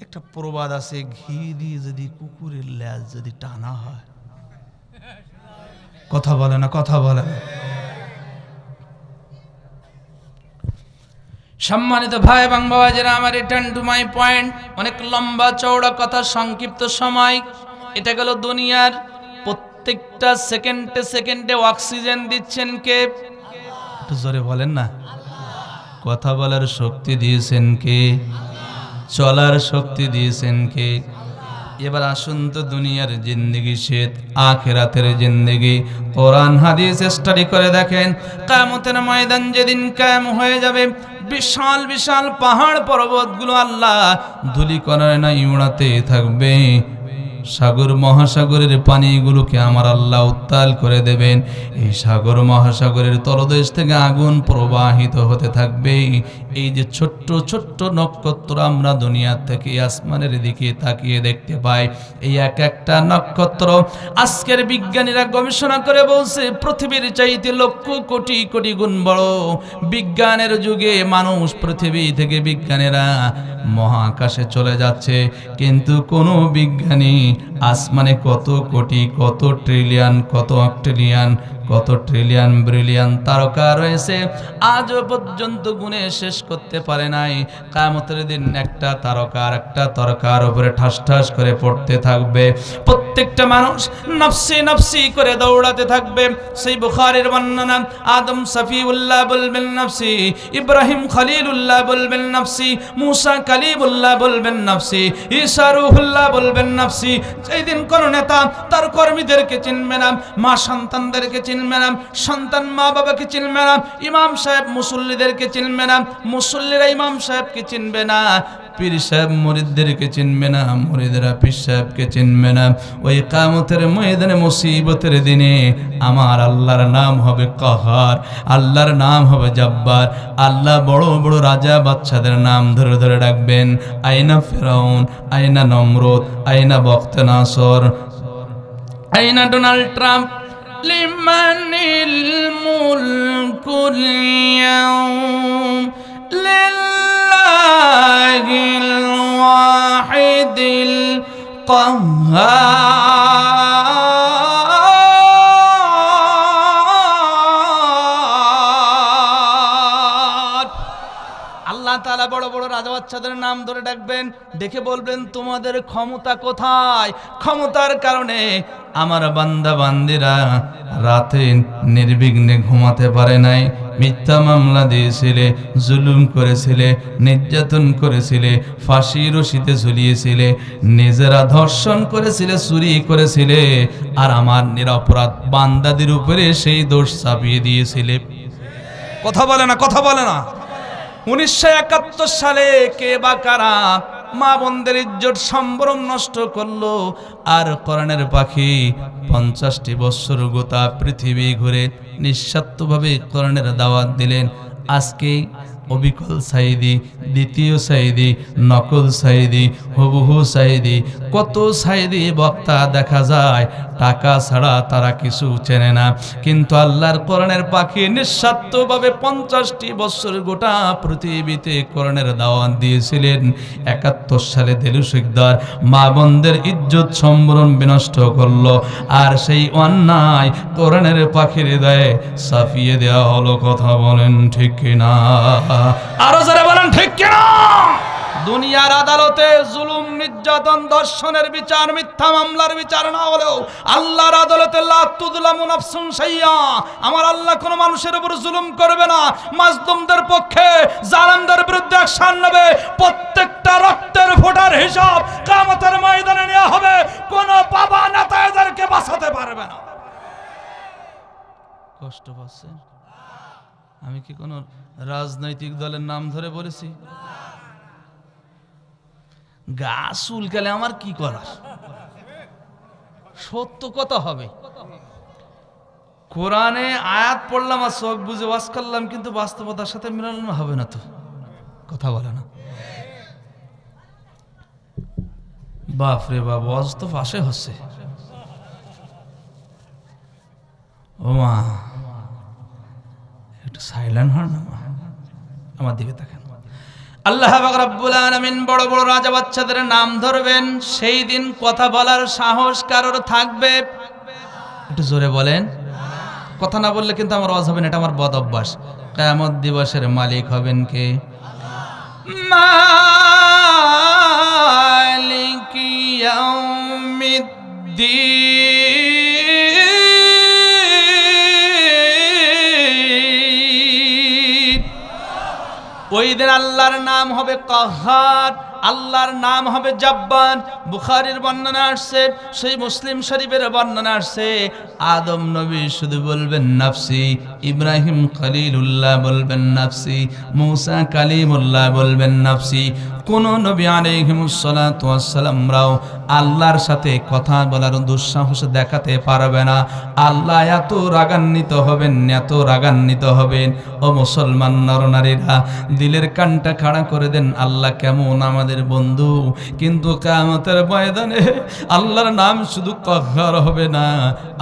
Speaker 1: একটা প্রবাদ আছে, ঘি দিয়ে যদি কুকুরের ল্যাজ যদি টানা হয়। কথা বলে না, কথা বলে না। সম্মানিত ভাই এবং বাবাজিরা, আমার রিটার্ন টু মাই পয়েন্ট। অনেক লম্বা চওড়া কথা, সংক্ষিপ্ত সময়। এটা গেল দুনিয়ার। প্রত্যেকটা সেকেন্ডে সেকেন্ডে অক্সিজেন দিচ্ছেন কে? একটু জোরে বলেন না। কথা বলার শক্তি দিয়েছেন কে? চলার শক্তি দিয়েছেন কে? এবার আসুন তো দুনিয়ার জিন্দেগি শেষ, আখিরাতের জিন্দেগি কোরআন হাদিস স্টাডি করে দেখেন। কিয়ামতের ময়দান যেদিন কায়েম হয়ে যাবে, বিশাল বিশাল পাহাড় পর্বতগুলো আল্লাহ ধূলিকণায় না উড়াতে থাকবে। সাগর মহাসাগরের পানিগুলোকে আমার আল্লাহ উত্তাল করে দেবেন। এই সাগর মহাসাগরের তলদেশ থেকে আগুন প্রবাহিত হতে থাকবে। এই যে ছোট্ট ছোট্ট নক্ষত্র আমরা দুনিয়া থেকে আসমানের দিকে তাকিয়ে দেখতে পাই, এই এক একটা নক্ষত্র আজকের বিজ্ঞানীরা গবেষণা করে বলছে পৃথিবীর চাইতে লক্ষ কোটি কোটি গুণ বড়। বিজ্ঞানের যুগে মানুষ পৃথিবী থেকে বিজ্ঞানীরা মহাকাশে চলে যাচ্ছে, কিন্তু কোনো বিজ্ঞানী আসমানে কত কোটি, কত ট্রিলিয়ন, কত অক্ট্রিলিয়ন, কত ট্রিলিয়ন ব্রিলিয়ন তারকা রয়েছে আজও পর্যন্ত গুণে শেষ করতে পারে নাই। কিয়ামতের দিন একটা তারকা আর একটা তারকার উপরে ঠাস ঠাস করে পড়তে থাকবে। প্রত্যেকটা মানুষ নফসি নফসি করে দৌড়াতে থাকবে। সেই বুখারীর বর্ণনা, আদম সফিউল্লাহ বলবেন নফসি, ইব্রাহিম খলিলুল্লাহ বলবেন নফসি, মুসা কালিমুল্লাহ বলবেন নফসি, ঈসা রূহুল্লাহ বলবেন নফসি। সেই দিন কোন নেতা তার কর্মীদেরকে চিনবে না, মা সন্তানদেরকে চিনবে না, সন্তান মা বাবাকে চিনবে না, ইমাম সাহেব মুসল্লিদেরকে চিনবে না, মুসল্লিরা ইমাম সাহেবকে চিনবে না, পীর সাহেব মুরিদদেরকে চিনবে না, মুরিদরা পীর সাহেবকে চিনবে না। ওই কিয়ামতের ময়দানে মুসিবতের দিনে আমার আল্লাহর নাম হবে কাহার, আল্লাহর নাম হবে জব্বার। আল্লাহ বড় বড় রাজা বাদশাদের নাম ধরে ধরে ডাকবেন। আইনা ফেরাউন, আইনা নমরুদ, আইনা বখতে নাসর, আইনা ডোনাল্ড ট্রাম্প। লিমানিল মুলকুল ইয়াউম লিল্লাহিল ওয়াহিদিল কাহ্হার। আল্লাহ তাআলা বড় বড় রাজা বাদশাদের নাম ধরে ডাকবেন, ডেকে বলবেন তোমাদের ক্ষমতা কোথায়? ক্ষমতার কারণে আমার বান্দা বান্দিরা রাতে নির্বিঘ্নে ঘুমাতে পারে নাই। মিথ্যা মামলা দিয়েছিলে, জুলুম করেছিলে, নির্যাতন করেছিলে, ফাঁসি রশিতে ঝুলিয়েছিলে, নিজেরা ধর্ষণ করেছিলে, চুরি করেছিলে, আর আমার নিরপরাধ বান্দাদের উপরে সেই দোষ চাপিয়ে দিয়েছিলে। কথা বলে না, কথা বলে না। 1971 সালে কে বা কারা মা বোনদের ইজ্জত সম্ভ্রম নষ্ট করলো, আর কোরআনের পাখি 50টি বছর গোটা পৃথিবী ঘুরে নিঃস্বার্থভাবে কোরআনের দাওয়াত দিলেন। আজকে অবিকল সাইদি, দ্বিতীয় সাইদি, নকল সাইদি, হুবহু সাইদি, কত সাইদি বক্তা দেখা যায়, টাকা ছাড়া তারা কিছু চেনে না। কিন্তু আল্লাহর কোরআনের পাখি নিঃস্বার্থভাবে 50টি বছর গোটা পৃথিবীতে কোরআনের দাওয়াত দিয়েছিলেন। 71 সালে দেলু শিকদার মা বোনদের ইজ্জত সম্ভ্রম বিনষ্ট করলো, আর সেই অন্যায় কোরআনের পাখির হৃদয়ে সাফিয়ে দেওয়া হলো। কথা বলেন ঠিক কিনা? আরো যারা বলেন ঠিক কিনা? দুনিয়ার আদালতে জুলুম, নির্যাতন, ধর্ষণের বিচার, মিথ্যা মামলার বিচার না হলেও আল্লাহর আদালতে লা তুযলামু নাফসুন শাইয়্যা, আমার আল্লাহ কোন মানুষের উপর জুলুম করবে না। মাজলুমদের পক্ষে, জালেমদের বিরুদ্ধে অ্যাকশন নেবে। প্রত্যেকটা রক্তের ফোঁটার হিসাব কিয়ামতের ময়দানে নেওয়া হবে। কোন বাবা নেতা এদেরকে বাঁচাতে পারবে না। কষ্ট পাচ্ছেন? আমি কি কোন রাজনৈতিক দলের নাম ধরে বলেছি? গা চুলকালে আমার কি করার? সত্য কথা হবে। কোরআনে আয়াত পড়লাম আর চোখ বুঝে ওয়াজ করলাম, কিন্তু বাস্তবতার সাথে মিলানো হবে না তো। কথা বলে না। বাপরে বাপ, ওয়াজ তো পাশে হচ্ছে। ও মা, একটু সাইলেন্ট হন না, আমার দিকে তাকান। আল্লাহ পাক রব্বুল আলামিন বড় বড় রাজা বাদশাদের নাম ধরবেন। সেই দিন কথা বলার সাহস কারোর থাকবে? একটু জোরে বলেন। কথা না বললে কিন্তু আমার ওয়াজ হবে না, এটা আমার বদ অভ্যাস। কিয়ামত দিবসের মালিক হবেন কে? মালিক ইয়াউমিদ্দিন। ওই দিন আল্লাহর নাম হবে কাহ্হার, আল্লাহর নাম হবে জব্বার। বুখারীর বর্ণনা আসছে, সেই মুসলিম শরীফের বর্ণনা আসছে, আদম নবী শুধু বলবেন নাফসি, ইব্রাহিম খলিলুল্লাহ বলবেন নাফসি, মূসা কালিমুল্লাহ বলবেন নাফসি। কোন নবী আলাইহিমুস সালাতু ওয়াস সালামরাও আল্লাহর সাথে কথা বলার দুঃসাহস দেখাতে পারবে না। আল্লাহ এত রাগান্বিত হবেন, এত রাগান্বিত হবেন। ও মুসলমান নরনারীরা, দিলের কানটা খাড়া করে দেন, আল্লাহ কেমন আমাদের বন্ধু। কিন্তু কিয়ামতের ময়দানে আল্লাহর নাম শুধু কাহ্হার হবে না,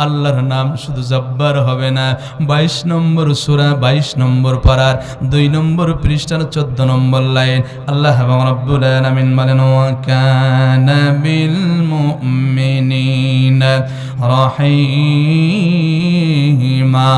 Speaker 1: আল্লাহর নাম শুধু জব্বার হবে না। 22 নম্বর সূরা 22 নম্বর পারার 2 নম্বর পৃষ্ঠার 14 নম্বর লাইন আল্লাহ রাব্বুল আলামিন বলেন, ওয়া কানা বিল মুমিনিনা রাহিমা।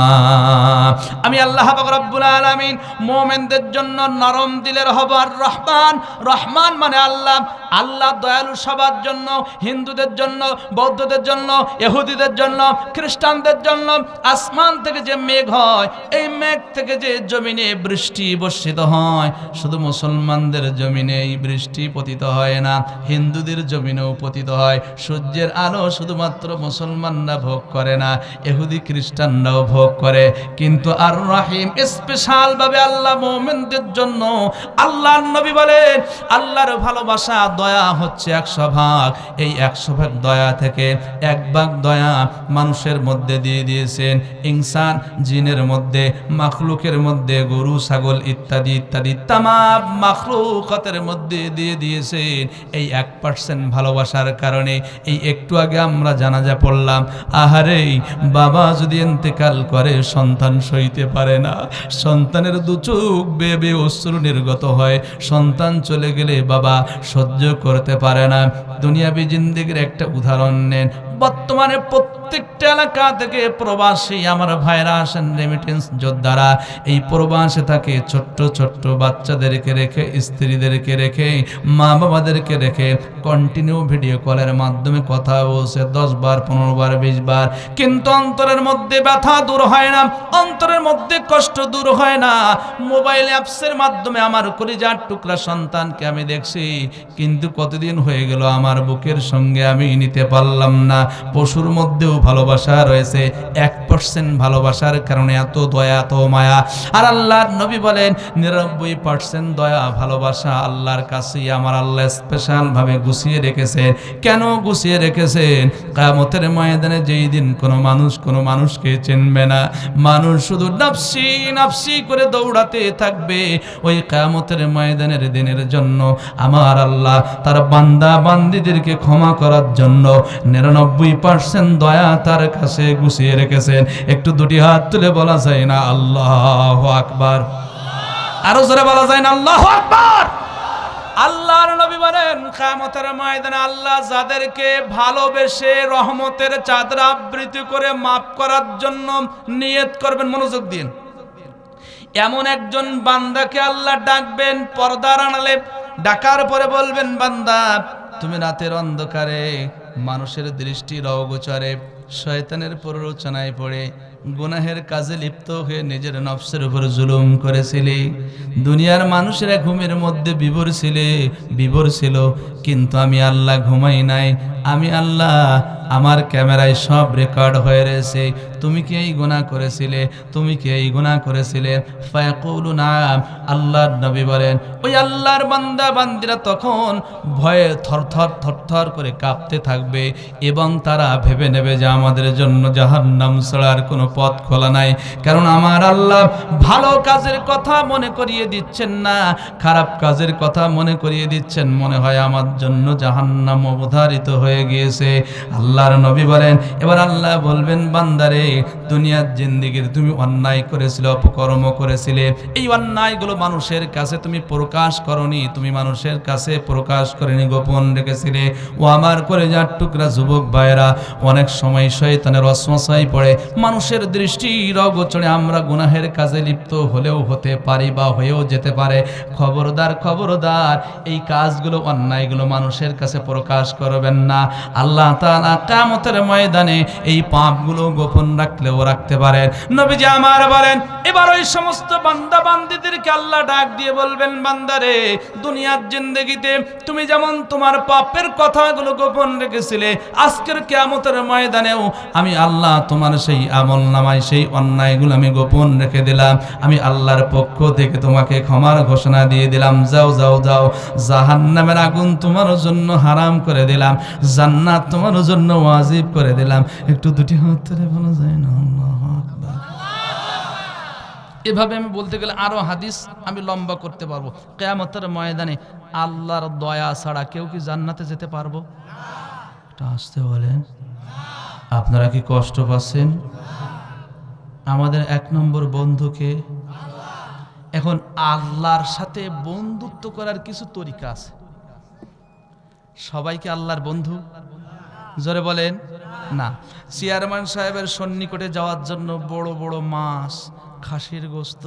Speaker 1: আমি আল্লাহ পাক রব্বুল আলামিন মুমিনদের জন্য নরম দিলের হব আর রহমান। রহমান মানে আল্লাহ। আল্লাহ দয়ালু সবার জন্য, হিন্দুদের জন্য, বৌদ্ধদের জন্য, ইহুদিদের জন্য, খ্রিস্টানদের জন্য। আসমান থেকে যে মেঘ হয়, এই মেঘ থেকে যে জমিনে বৃষ্টি বর্ষিত হয়, শুধু মুসলমানদের জমিনে এই বৃষ্টি পতিত হয় না, হিন্দুদের জমিনেও পতিত হয়। সূর্যের আলো শুধুমাত্র মুসলমানরা ভোগ করে না, ইহুদি খ্রিস্টানরাও ভোগ করে। কিন্তু আর রহিম স্পেশাল ভাবে আল্লাহ মুমিনদের জন্য। আল্লাহর নবী বলেন, আল্লাহর ভালোবাসা দয়া হচ্ছে 100 ভাগ। এই 100 ভাগ দয়া থেকে 1 ভাগ দয়া মানুষের মধ্যে দিয়ে দিয়েছেন, ইনসান জিনের মধ্যে, মাখলুকের মধ্যে, গরু ছাগল ইত্যাদি ইত্যাদি তামাম মাখলুকাতের মধ্যে দিয়ে দিয়েছেন। এই 1% ভালোবাসার কারণে এই একটু আগে আমরা জানাজা পড়লাম। আহারে, বাবা যদি ইন্তেকাল করে সন্তান সইতে পারে না, সন্তানের 2 চোখ বেয়ে বেয়ে অশ্রু নির্গত হয়। সন্তান চলে গেলে বাবা সহ্য করতে পারে না। দুনিয়াবি জিন্দেগির একটা উদাহরণ নেন। বর্তমানে প্রত্যেকটা এলাকা থেকে প্রবাসী আমার ভাইরা আসেন, রেমিটেন্স যোদ্ধারা। এই প্রবাসে থাকে ছোট্ট ছোট্ট বাচ্চাদেরকে রেখে, স্ত্রীদেরকে রেখে, মা বাবাদেরকে রেখে কন্টিনিউ ভিডিও কলের মাধ্যমে কথা বলছে 10 বার, 15 বার, 20 বার। কিন্তু অন্তরের মধ্যে ব্যথা দূর হয় না, অন্তরের মধ্যে কষ্ট দূর হয় না। মোবাইল অ্যাপসের মাধ্যমে আমার কলিজার টুকরা সন্তানকে আমি দেখছি, কিন্তু কতদিন হয়ে গেল আমার বুকের সঙ্গে আমি নিতে পারলাম না। পশুর মধ্যেও ভালোবাসা রয়েছে, 1% ভালোবাসার কারণে এত দয়া, এত মায়া। আর আল্লাহর নবী বলেন 99% দয়া ভালোবাসা আল্লাহর কাছে আমার আল্লাহ স্পেশাল ভাবে গুছিয়ে রেখেছেন। কেন গুছিয়ে রেখেছেন? কিয়ামতের ময়দানে যেই দিন কোনো মানুষকে চিনবে না, মানুষ শুধু নাফসি নাফসি করে দৌড়াতে থাকবে, ওই কিয়ামতের ময়দানের দিনের জন্য আমার আল্লাহ তার বান্দা বান্দীদেরকে ক্ষমা করার জন্য 99% দয়া তার কাছে গুছিয়ে রেখেছেন। একটু 2টি হাত তুলে বলা যায় না আল্লাহু আকবার? আরো জোরে বলা যায় না আল্লাহু আকবার? আল্লাহর নবী বলেন, কিয়ামতের ময়দানে আল্লাহ যাদেরকে ভালোবেসে রহমতের চাদর আবৃত করে মাফ করার জন্য নিয়ত করবেন, মনোযোগ দিন, এমন একজন বান্দাকে আল্লাহ ডাকবেন পর্দার আড়ালে। ডাকার পরে বলবেন, বান্দা তুমি রাতের অন্ধকারে মানুষের দৃষ্টির অগোচরে শয়তানের প্ররোচনায় পড়ে গুনাহের কাজে লিপ্ত হয়ে নিজের নফসের উপর জুলুম করেছিলে। দুনিয়ার মানুষেরা ঘুমের মধ্যে বিভোর ছিল, কিন্তু আমি আল্লাহ ঘুমাই নাই। আমি আল্লাহ, আমার ক্যামেরায় সব রেকর্ড হয়ে রয়েছে। তুমি কি এই গুনাহ করেছিলে? তুমি কি এই গুনাহ করেছিলে? ফায়াকুলু নাম। আল্লাহর নবী বলেন, ওই আল্লাহর বান্দা বান্দিরা তখন ভয়ে থরথর করে কাঁপতে থাকবে এবং তারা ভেবে নেবে যে আমাদের জন্য জাহান্নাম ছাড়া আর কোনো পথ খোলা নাই। কারণ আমার আল্লাহ ভালো কাজের কথা মনে করিয়ে দিচ্ছেন না, খারাপ কাজের কথা মনে করিয়ে দিচ্ছেন। মনে হয় আমার জন্য জাহান্নাম অবধারিত হয়ে গিয়েছে। আল্লাহর নবী বলেন, এবার আল্লাহ বলবেন, বান্দারে দুনিয়ার জিন্দেগির তুমি অন্যায় করেছিলে, অপকর্ম করেছিলে। এই অন্যায়গুলো মানুষের কাছে তুমি প্রকাশ করনি, তুমি মানুষের কাছে প্রকাশ করেনি, গোপন রেখেছিলে। ও আমার কলিজার টুকরা যুবক ভাইরা, অনেক সময় শয়তানের ওয়াসওয়াসায় পড়ে মানুষের দৃষ্টির অগোচরে আমরা গুনাহের কাজে লিপ্ত হলেও হতে পারি বা হয়েও যেতে পারে। খবরদার খবরদার, এই কাজগুলো অন্যায়গুলো মানুষের কাছে প্রকাশ করবেন না। আল্লাহ তাআলা কিয়ামতের ময়দানে এই পাপগুলো গোপন রাখলেও রাখতে পারেন। নবীজি আমার বলেন, এবার ওই সমস্ত বান্দা বান্দীদেরকে আল্লাহ ডাক দিয়ে বলবেন, বান্দারে, দুনিয়ার জিন্দেগিতে তুমি যেমন তোমার পাপের কথাগুলো গোপন রেখেছিলে, আজকের কিয়ামতের ময়দানেও আমি আল্লাহ তোমার সেই আমল নামায় সেই অন্যায়গুলো আমি গোপন রেখে দিলাম। আমি আল্লাহর পক্ষ থেকে তোমাকে ক্ষমার ঘোষণা দিয়ে দিলাম। যাও যাও যাও, জাহান্নামের আগুন তোমার জন্য হারাম করে দিলাম, জান্নাত তোমার জন্য ওয়াজিব করে দিলাম। একটু দুটি হাত তুলে বলা যায় না আল্লাহু আকবার। এভাবে আমি বলতে গেলে আরো হাদিস আমি লম্বা করতে পারবো। কিয়ামতের ময়দানে আল্লাহর দয়া ছাড়া কেউ কি জান্নাতে যেতে পারবো? এটা আসতে বলেন। আপনারা কি কষ্ট পাচ্ছেন? আমাদের এক নম্বর বন্ধুকে। এখন আল্লাহর সাথে বন্ধুত্ব করার কিছু তরিকা আছে। সবাইকে আল্লাহর বন্ধু জোরে বলেন না। চেয়ারম্যান সাহেবের সন্নিকটে যাওয়ার জন্য বড় বড় মাছ, খাসির গোশত,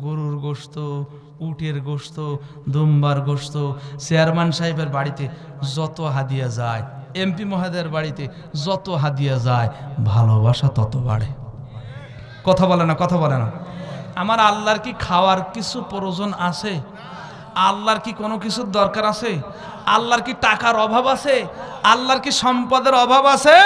Speaker 1: গরুর গোশত, উটের গোশত, দুম্বার গোশত, চেয়ারম্যান সাহেবের বাড়িতে যত হাদিয়া যায়, এমপি মহোদয়ের বাড়িতে যত হাদিয়া যায়, ভালোবাসা তত বাড়ে। কথা বলে না, কথা বলে না। আমার আল্লাহর কি খাওয়ার কিছু প্রয়োজন আছে? আল্লাহর কি কোনো কিছুর দরকার আছে? আল্লাহর কি টাকার অভাব আছে? আল্লাহর কি সম্পদের অভাব আছে?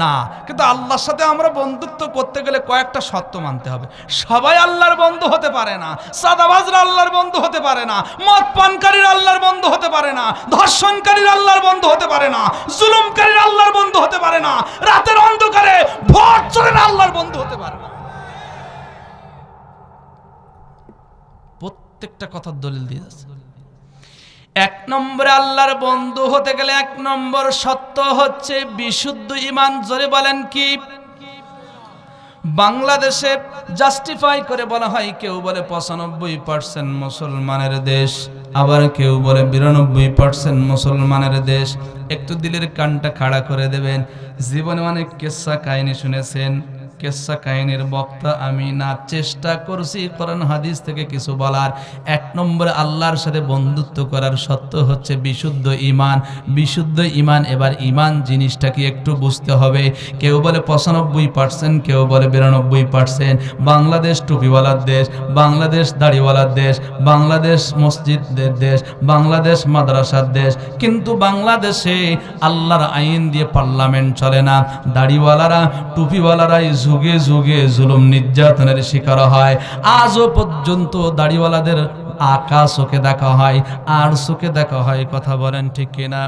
Speaker 1: না। কিন্তু আল্লাহর সাথে আমরা বন্ধুত্ব করতে গেলে কয়েকটা শর্ত মানতে হবে। সবাই আল্লাহর বন্ধু হতে পারে না। সাদাবাজরা আল্লাহর বন্ধু হতে পারে না, মদ পানকারীরা আল্লাহর বন্ধু হতে পারে না, ধর্ষণকারীরা আল্লাহর বন্ধু হতে পারে না, জুলুমকারীরা আল্লাহর বন্ধু হতে পারে না, রাতের অন্ধকারে ভোট চোরেরা আল্লাহর বন্ধু হতে পারে না। প্রত্যেকটা কথার দলিল দিয়ে যাচ্ছে। এক নম্বরে আল্লাহর বন্ধু হতে গেলে এক নম্বর সত্য হচ্ছে বিশুদ্ধ ঈমান। জোরে বলেন কি? বাংলাদেশে জাস্টিফাই করে বলা হয়, কেউ বলে 95% মুসলমানের দেশ, আবার কেউ বলে 92% মুসলমানের দেশ। একটু দিলের কানটা খাড়া করে দেবেন। জীবনে অনেক কিসসা কাহিনী শুনেছেন, কিসসা কাহিনীর বক্তা আমি না। চেষ্টা করছি কোরআন হাদিস থেকে কিছু বলার। এক নম্বরে আল্লাহর সাথে বন্ধুত্ব করার সত্য হচ্ছে বিশুদ্ধ ঈমান। বিশুদ্ধ ঈমান। এবার ঈমান জিনিসটা কি একটু বুঝতে হবে। কেউ বলে 95%, কেউ বলে 92%। বাংলাদেশ টুপিওয়ালার দেশ, বাংলাদেশ দাড়িওয়ালার দেশ, বাংলাদেশ মসজিদের দেশ, বাংলাদেশ মাদ্রাসার দেশ। কিন্তু বাংলাদেশে আল্লাহর আইন দিয়ে পার্লামেন্ট চলে না। দাড়িওয়ালারা টুপিওয়ালারাই যুগে যুগে জুলুম নির্যাতনের শিকার হয়। আজও পর্যন্ত দাড়িওয়ালাদের আকা চোখে দেখা হয়, আর চোখে দেখা হয়। কথা বলেন ঠিক কিনা?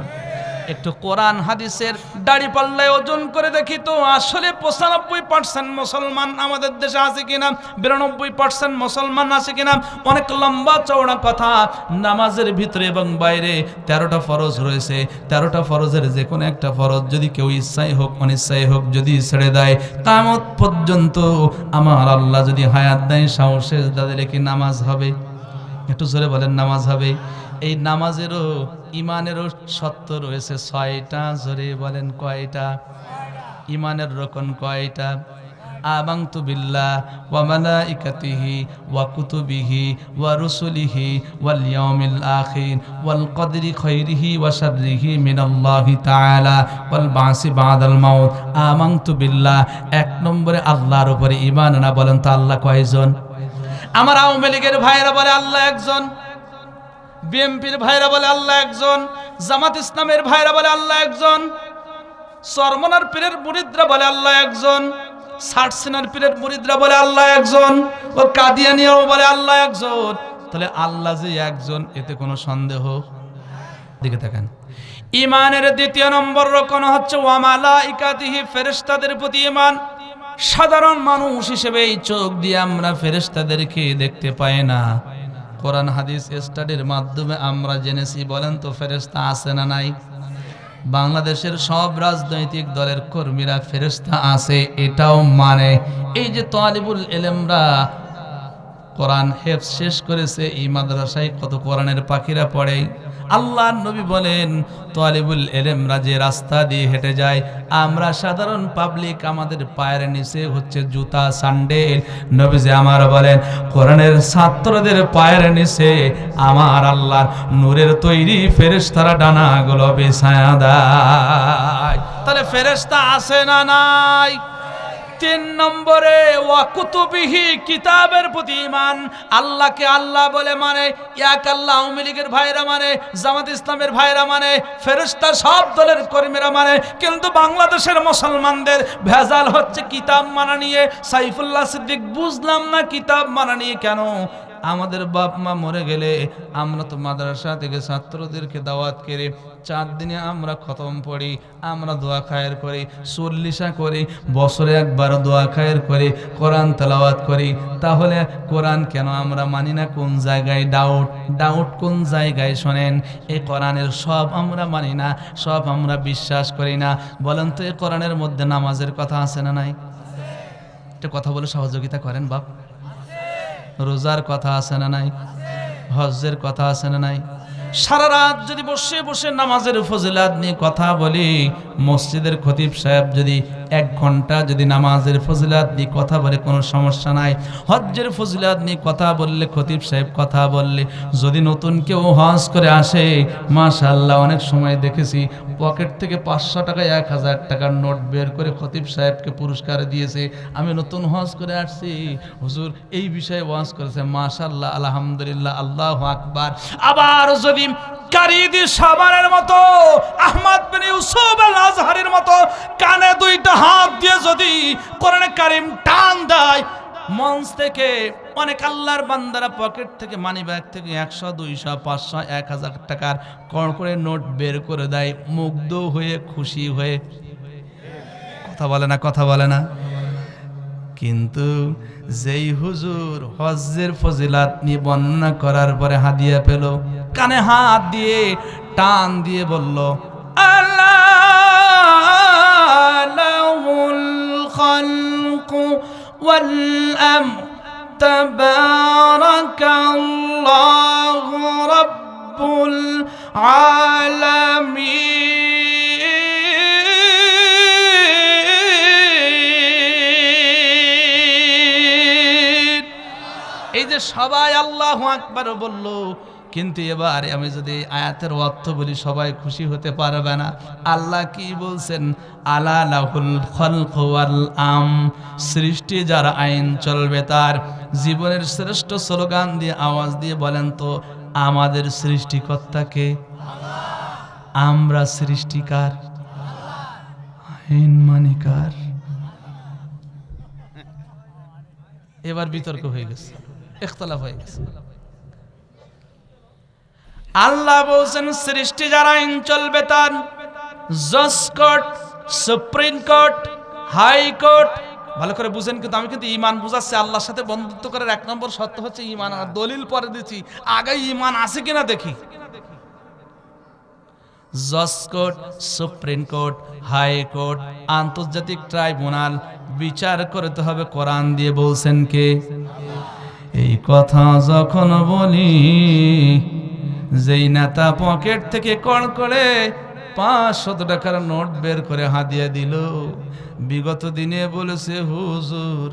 Speaker 1: একটু কোরআন হাদিসের দাড়ি পাল্লায় ওজন করে দেখি তো আসলে 95% মুসলমান আমাদের দেশে আছে কিনা, 92% মুসলমান আছে কিনা। অনেক লম্বা চওড়া কথা। নামাজের ভিতরে এবং বাইরে 13টা ফরজ রয়েছে। 13টা ফরজের যে কোনো একটা ফরজ যদি কেউ ইচ্ছাই হোক অনিচ্ছাই হোক যদি ছেড়ে দেয়, কিয়ামত পর্যন্ত আমার আল্লাহ যদি হায়াত দেয়, সাহসে তাদের কি নামাজ হবে? একটু জোরে বলেন, নামাজ হবে। এই নামাজেরও ঈমানেরও সত্য রয়েছে 6টা। জোরে বলেন কয়টা? ঈমানের রকম কয়টা? আমানতু বিল্লাহ ওয়া মালাইকাতিহি ওয়া কুতুবিহি ওয়া রুসুলিহি ওয়াল ইয়াউমিল আখির ওয়াল কদরি খাইরিহি ওয়া শাররিহি মিনাল্লাহি তাআলা ওয়াল বাসি বাদাল মাউত। আমানতু বিল্লাহ। এক নম্বরে আল্লাহর উপরে ঈমান না। বলেন তো আল্লাহ কয়জন? আমার আওয়ামী লীগের ভাইরা বলে আল্লাহ একজন, বিএনপির ভাইরা বলে আল্লাহ একজন, জামাত ইসলামের ভাইরা বলে আল্লাহ একজন, চরমনার পীরের মুরিদরা বলে আল্লাহ একজন, সারসিনার পীরের মুরিদরা বলে আল্লাহ একজন, ও কাদিয়ানিয়াও বলে আল্লাহ একজন। তাহলে আল্লাহ যে একজন, এতে কোনো সন্দেহ? দিকে দেখেন। ঈমানের দ্বিতীয় নম্বর রকম হচ্ছে ওয়া মালাইকাতিহি, ফেরেশতাদের প্রতি ঈমান। সাধারণ মানুষ হিসেবে এই চোখ দিয়ে আমরা ফেরেশতাদেরকে দেখতে পাই না। কোরআন হাদিস স্টাডির মাধ্যমে আমরা জেনেছি। বলেন তো ফেরেশতা আছে না নাই? বাংলাদেশের সব রাজনৈতিক দলের কর্মীরা ফেরেশতা আছে এটাও মানে। এই যে তালিবুল ইলমরা কোরআন হেফজ শেষ করেছে, এই মাদ্রাসায় কত কোরআনের পাখিরা পড়ে। আল্লাহর নবী বলেন তালিবুল ইলমরা যে রাস্তা দিয়ে হেঁটে যায়, আমরা সাধারণ পাবলিক আমাদের পায়ের নিচে হচ্ছে জুতা স্যান্ডেল, নবীজি আমার বলেন কোরআনের ছাত্রদের পায়ের নিচে আমার আল্লাহর নূরের তৈরি ফেরেশতারা ডানাগুলো বিছায়া দেয়। তাহলে ফেরেশতা আছে না নাই? 3 নম্বরে ওয়া কুতুবিহি, কিতাবের প্রতি ঈমান। আল্লাহকে আল্লাহ বলে মানে, এক আল্লাহ আওয়ামী লীগের ভাইরা মানে, জামাত ইসলামের ভাইরা মানে, ফেরেশতা সব দলের কর্মীরা মানে, কিন্তু বাংলাদেশের মুসলমানদের ভেজাল হচ্ছে কিতাব মানা নিয়ে। সাইফুল্লাহ সিদ্দিক বুঝলাম না কিতাব মানা নিয়ে কেন? আমাদের বাপ মা মরে গেলে আমরা তো মাদ্রাসা থেকে ছাত্রদেরকে দাওয়াত করে 4 দিনে আমরা খতম পড়ি, আমরা দোয়া খায়ের করি, 40 করি, বছরে একবার দোয়া খায়ের করি, কোরআন তেলাওয়াত করি। তাহলে কোরআন কেন আমরা মানি না? কোন জায়গায় ডাউট কোন জায়গায়? শোনেন, এই কোরআনের সব আমরা মানি না, সব আমরা বিশ্বাস করি না। বলেন তো এই কোরআনের মধ্যে নামাজের কথা আছে না নাই? এটা কথা বলে সহযোগিতা করেন বাপ। রোজার কথা আছে না নাই? হজ্জের কথা আছে না নাই? সারা রাত যদি বসে বসে নামাজের ফজিলাত নিয়ে কথা বলি, মসজিদের খতিব সাহেব যদি 1 ঘন্টা যদি নামাজের ফজিলাত নিয়ে কথা বলে কোনো সমস্যা নাই। হজ্জের ফজিলাত নিয়ে কথা বললে, খতিব সাহেব কথা বললে, যদি নতুন কেউ হজ করে আসে, মাশাআল্লাহ অনেক সময় দেখেছি পকেট থেকে 500 টাকা 1000 টাকার নোট বের করে খতিব সাহেবকে পুরস্কার দিয়েছে। আমি নতুন হজ করে আসছি, হুজুর এই বিষয়ে ওয়াজ করেছে, মাশাআল্লাহ, আলহামদুলিল্লাহ, আল্লাহু আকবার। আবার যদি কারিদি সাবানের মতো, আহমদ বিন ইউসুফ আল আজহারির মতো কানে 2টা হাত দিয়ে যদি কোরআনে কারীম টান দেয়, মঞ্চ থেকে অনেক আল্লাহর বান্দারা পকেট থেকে, মানি ব্যাগ থেকে 100 200 500 1000 টাকার করে নোট বের করে দেয়, মুগ্ধ হয়ে খুশি হয়ে। কথা বলে না? কিন্তু যেই হুজুর হজ্জের ফজিলাত নিয়ে বর্ণনা করার পরে হাদিয়া পেল, কানে হাত দিয়ে টান দিয়ে বলল, আলাহুল খালকু ওয়াল আমর তাবারাকাল্লাহু রাব্বুল আলামিন। এই যে সবাই আল্লাহু আকবার বলল, কিন্তু এবারে আমি যদি আয়াতের অর্থ বলি সবাই খুশি হতে পারবে না। আল্লাহ কি বলছেন? আলা লাহুল খালকু ওয়াল আমর, সৃষ্টি যার আইন চলবে তার। জীবনের শ্রেষ্ঠ স্লোগান দিয়ে আওয়াজ দিয়ে বলেন তো, আমাদের সৃষ্টিকর্তাকে? আমরা সৃষ্টিকার, আইন মানিকার। এবার বিতর্ক হয়ে গেছে, ইখতিলাফ হয়ে গেছে। আল্লাহ বলছেন সৃষ্টি যারা আইন চলবে তার। জজ court, supreme court, high court, ভালো করে বুঝেন। কিন্তু আমি কিন্তু ঈমান বুঝাচ্ছি, আল্লাহর সাথে বন্ধুত্ব করার 1 নম্বর শর্ত হচ্ছে ঈমান। আর দলিল পরে দিচ্ছি, আগে ঈমান আছে কিনা দেখি। জজ court, supreme court, high court, আন্তর্জাতিক ট্রাইব্যুনাল, বিচার করতে হবে কোরআন দিয়ে। বলছেন কে? এই কথা যখন বলি, যেই নেতা পকেট থেকে কড় করে 500 টাকার নোট বের করে হাদিয়া দিল, বিগত দিনে বলেছে, হুজুর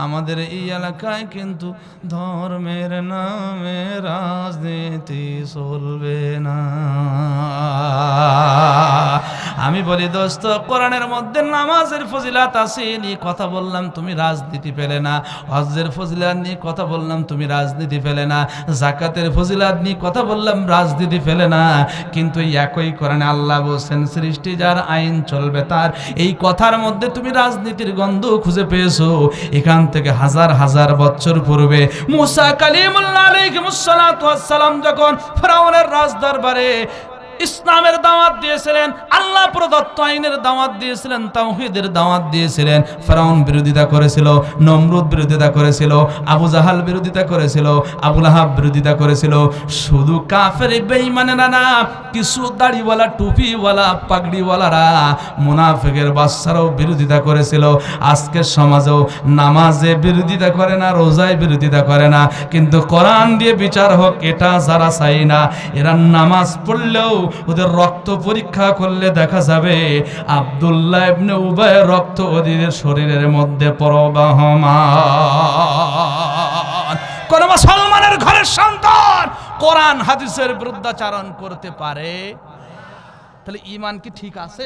Speaker 1: আমাদের এই এলাকায় কিন্তু ধর্মের নামে রাজনীতি চলবে না। আমি বলি দোস্ত, কোরআনের মধ্যে নামাজের ফজিলাত আছে নিয়ে কথা বললাম, তুমি রাজনীতি পেলে না। হজ্জের ফজিলাত নিয়ে কথা বললাম, তুমি রাজনীতি পেলে না। যাকাতের ফজিলাত নিয়ে কথা বললাম, রাজনীতি পেলে না। কিন্তু এই একই কোরআনে আল্লাহ বলছেন সৃষ্টি যার আইন চলবে তার। এই কথার মধ্যে তুমি রাজনীতির গন্ধ খুঁজে পেয়েছো। এখান থেকে হাজার হাজার বছর পূর্বে মুসা কালিমুল্লাহ আলাইহিস সালাতু ওয়াস সালাম যখন ফিরআউনের রাজদরবারে ইসলামের দাওয়াত দিয়েছিলেন, আল্লাহ প্রদত্ত আইনের দাওয়াত দিয়েছিলেন, তাওহীদের দাওয়াত দিয়েছিলেন। ফেরাউন বিরোধিতা করেছিল, নমরুদ বিরোধিতা করেছিল, আবু জাহাল বিরোধিতা করেছিল, আবু লাহাব বিরোধিতা করেছিল। শুধু কাফের বেঈমানেরা না, কিছু দাড়িওয়ালা টুপিওয়ালা পাগড়িওয়ালারা মুনাফিকের বাচ্চারাও বিরোধিতা করেছিল। আজকের সমাজেও নামাজে বিরোধিতা করে না, রোজায় বিরোধিতা করে না, কিন্তু কোরআন দিয়ে বিচার হোক এটা যারা চাই না, এরা নামাজ পড়লেও ওদের রক্ত পরীক্ষা করলে দেখা যাবে আব্দুল্লাহ ইবনে উবাইয়ের রক্ত ওদের শরীরের মধ্যে প্রবাহমান। কোন মুসলমানের ঘরের সন্তান কোরআন হাদিসের বিরুদ্ধাচরণ করতে পারে? তাহলে ঈমান কি ঠিক আছে?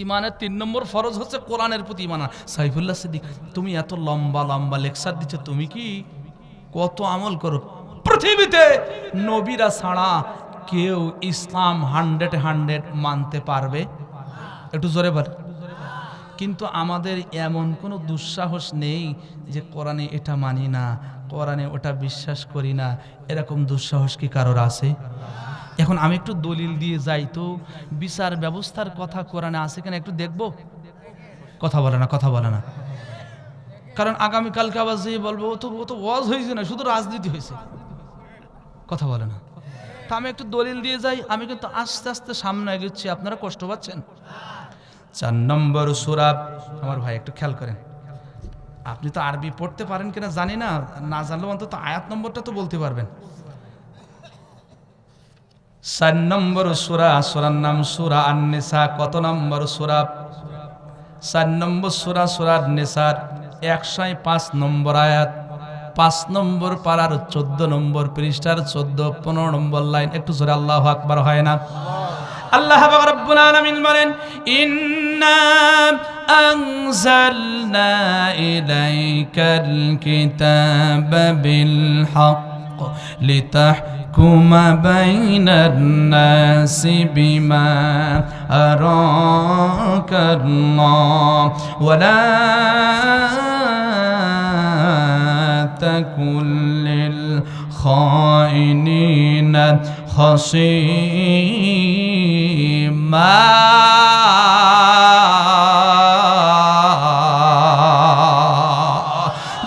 Speaker 1: ঈমানের 3 নম্বর ফরজ হচ্ছে কোরআনের প্রতি ঈমান। সাইফুল্লাহ সিদ্দিক, তুমি এত লম্বা লম্বা লেকচার দিচ্ছ, তুমি কি কত আমল করো? পৃথিবীতে নবীরা ছাড়া কেউ ইসলাম 100 মানতে পারবে? একটু জোরে বল। কিন্তু আমাদের এমন কোনো দুঃসাহস নেই যে কোরআনে এটা মানি না, কোরআনে ওটা বিশ্বাস করি না, এরকম দুঃসাহস কি কারোর আছে? এখন আমি একটু দলিল দিয়ে যাই তো, বিচার ব্যবস্থার কথা কোরআনে আছে কিনা একটু দেখবো। কথা বলে না, কথা বলে না, কারণ আগামীকালকে আবার যে বলবো ও তো ওয়াজ হয়েছে না, শুধু রাজনীতি হয়েছে। কথা বলে না। তা আমি একটু দলিল দিয়ে যাই। আমি কিন্তু আস্তে আস্তে সামনে এগোচ্ছি, আপনারা কষ্ট পাচ্ছেন। 4 নম্বর সূরা, আমার ভাই একটু খেয়াল করেন, আপনি তো আরবি পড়তে পারেন কিনা জানি না, না জানলেও অন্তত আয়াত নম্বরটা তো বলতে পারবেন। 4 নম্বর সূরা, সূরার নাম সূরা আন-নিসা। কত নম্বর সূরা? 4 নম্বর সূরা, সূরা আন-নিসার 105 নম্বর আয়াত, 5 নম্বর পারার 14 নম্বর পৃষ্ঠার 14-15 নম্বর লাইন। একটু জোরে আল্লাহু আকবার হয় না? আল্লাহ রাব্বুল আলামিন বলেন, ইন্না আনজালনা ইলাইকাল কিতাবা বিল হক লিতাহকুমা বাইনান নাসি বিমা আরাকাল্লাহ ওয়া লা তাকুল লিল খাইনিনা খাসীমা।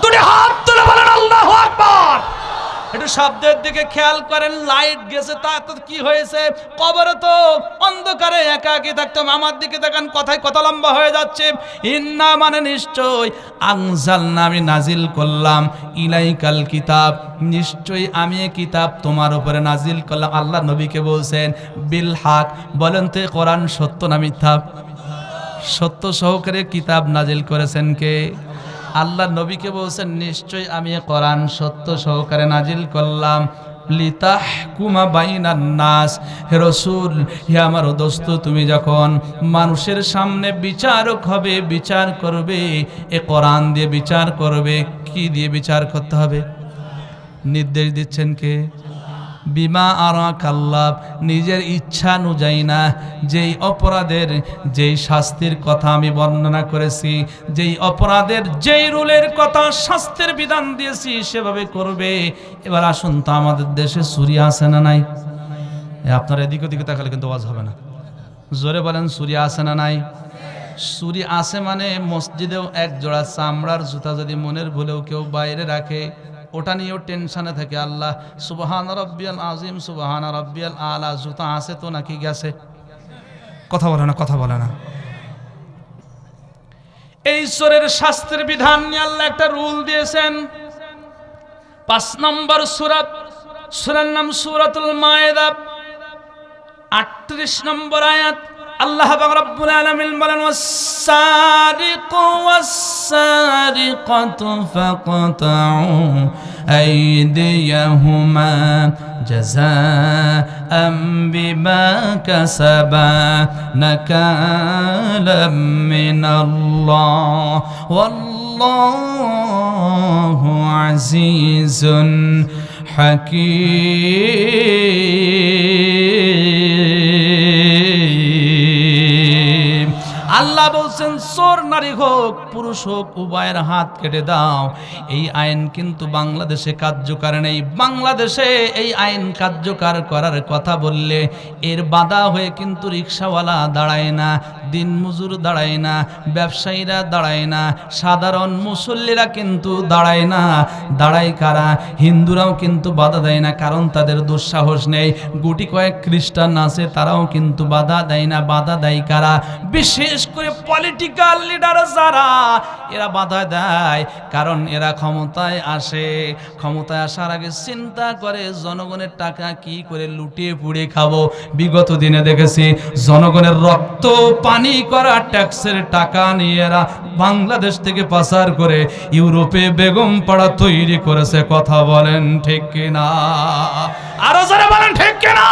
Speaker 1: দুটি হাত তুলে বলেন আল্লাহু আকবার। একটু শব্দের দিকে খেয়াল করেন। লাইট গেছে, তা তো কি হয়েছে? কবরে তো অন্ধকারে একাকী থাকতাম। আমার দিকে দেখেন, কথায় কত লম্বা হয়ে যাচ্ছে। ইন্না মানে নিশ্চয়, আনজালনা আমি নাজিল করলাম, ইলাইকাল কিতাব নিশ্চয়ই আমি এই কিতাব তোমার উপরে নাজিল করলাম। আল্লাহ নবীকে বলছেন বিল হক। বলেন তো কোরআন সত্য না মিথ্যা? সত্য সহকারে কিতাব নাজিল করেছেন কে? আল্লাহ নবীকে বলছেন নিশ্চয়ই আমি কোরআন সত্য সহকারে নাজিল করলাম, লিতাহকুমা বাইনান নাস। হে রাসূল, হে আমার দোস্ত, তুমি যখন মানুষের সামনে বিচারক হবে, বিচার করবে, এ কোরআন দিয়ে বিচার করবে। কি দিয়ে বিচার করতে হবে? নির্দেশ দিচ্ছেন কে? বিমা আরাকাল্লাহ, নিজের ইচ্ছা অনুযায়ী না। যেই অপরাধের যেই শাস্তির কথা আমি বর্ণনা করেছি, যেই অপরাধের যেই রুলের কথা শাস্তির বিধান দিয়েছি সেভাবে করবে। এবার আসুন তো, আমাদের দেশে চুরি আছে না নাই? আপনার এদিক ওদিকে তাকালে কিন্তু আওয়াজ হবে না। জোরে বলেন, চুরি আছে না নাই? চুরি আছে মানে মসজিদেও এক জোড়া চামড়ার জুতা যদি মনের ভুলেও কেউ বাইরে রাখে, ওটা নিয়েও টেনশনে থাকে। আল্লাহ সুবহান রাব্বিয়াল আযীম, সুবহান রাব্বিয়াল আলা, জুতা আছে তো নাকি গেছে? কথা বলে না, কথা বলে না। এই চোরের শাস্তির বিধান নিয়ে আল্লাহ একটা রুল দিয়েছেন। 5 নম্বর সূরা, সূরার নাম সূরাতুল মায়েদা, 38 নম্বর আয়াত। আল্লাহ রাব্বুল আলামিন বলেন, ওয়াস-সারিকু ওয়াস-সারিকাতু ফাকতাউ আইদিয়াহুমা জাযাআম বিমা কাসাবা নাকালাম মিনাল্লাহ ওয়াল্লাহু আজিজুন হাকীম। আল্লাহ বলছেন চোর নারী হোক পুরুষ হোক উভয়ের হাত কেটে দাও। এই আইন কিন্তু বাংলাদেশে কার্যকর নেই। বাংলাদেশে এই আইন কার্যকর করার কথা বললে এর বাধা হয়ে কিন্তু রিকশাওয়ালা দাঁড়ায় না, দিনমজুর দাঁড়ায় না, ব্যবসায়ীরা দাঁড়ায় না, সাধারণ মুসল্লিরা কিন্তু দাঁড়ায় না। দাঁড়ায় কারা? হিন্দুরাও কিন্তু বাধা দেয় না, কারণ তাদের দুঃসাহস নেই। গুটি কয়েক খ্রিস্টান আছে, তারাও কিন্তু বাধা দেয় না। বাধা দেয় কারা? বিশেষ করে পলিটিক্যাল লিডার যারা, এরা বাধা দেয়, কারণ এরা ক্ষমতায় আসে। ক্ষমতায় আসার আগে চিন্তা করে জনগণের টাকা কি করে লুটিয়ে পুড়ে খাবো। বিগত দিনে দেখেছি জনগণের রক্ত পানি করা ট্যাক্সের টাকা নিয়ে এরা বাংলাদেশ থেকে পাচার করে ইউরোপে বেগম পাড়া তৈরি করেছে। কথা বলেন ঠিক কিনা? আরো যারা বলেন ঠিক কিনা?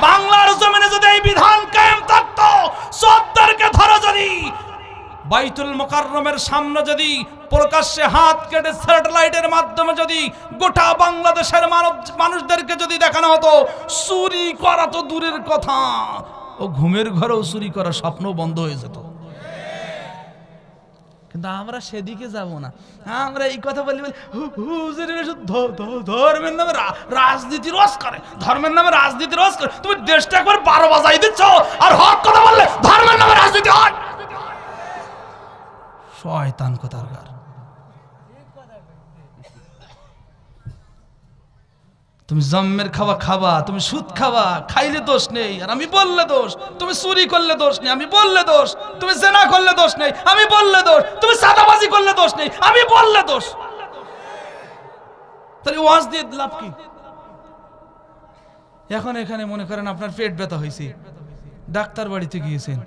Speaker 1: বাংলার জমিনে যদি এই বিধান কায়েম থাকতো, সর্দারকে ধরো যদি বাইতুল মুকাররমের সামনে যদি প্রকাশ্যে হাত কেটে স্যাটেলাইটের মাধ্যমে যদি গোটা বাংলাদেশের মানুষদেরকে যদি দেখানো হতো, চুরি করা তো দূরের কথা, ও ঘুমের ঘরেও চুরি করা স্বপ্ন বন্ধ হয়ে যেত। কিন্তু আমরা সেদিকে যাব না। আমরা এই কথা বলি, ধর্মের নামে রাজনীতি রস করে, ধর্মের নামে রাজনীতি রস করে। তুমি দেশটা একবার 12 বাজাই দিচ্ছ, আর হক কথা বললে ধর্মের নামে রাজনীতি হয়। শয়তান কোথাকার। তুমি জম্মের খাওয়া খাবা, তুমি সুদ খাবা, খাইলে দোষ নেই, আর আমি বললে দোষ। তুমি চুরি করলে দোষ নেই, আমি বললে দোষ। তুমি জেনা করলে দোষ নেই, আমি বললে দোষ। তুমি সাদাবাজি করলে দোষ নেই, আমি বললে দোষ। তাহলে ওয়াজ দিয়ে লাভ কি? এখন এখানে মনে করেন আপনার পেট ব্যথা হয়েছে, ডাক্তার বাড়িতে গিয়েছেন,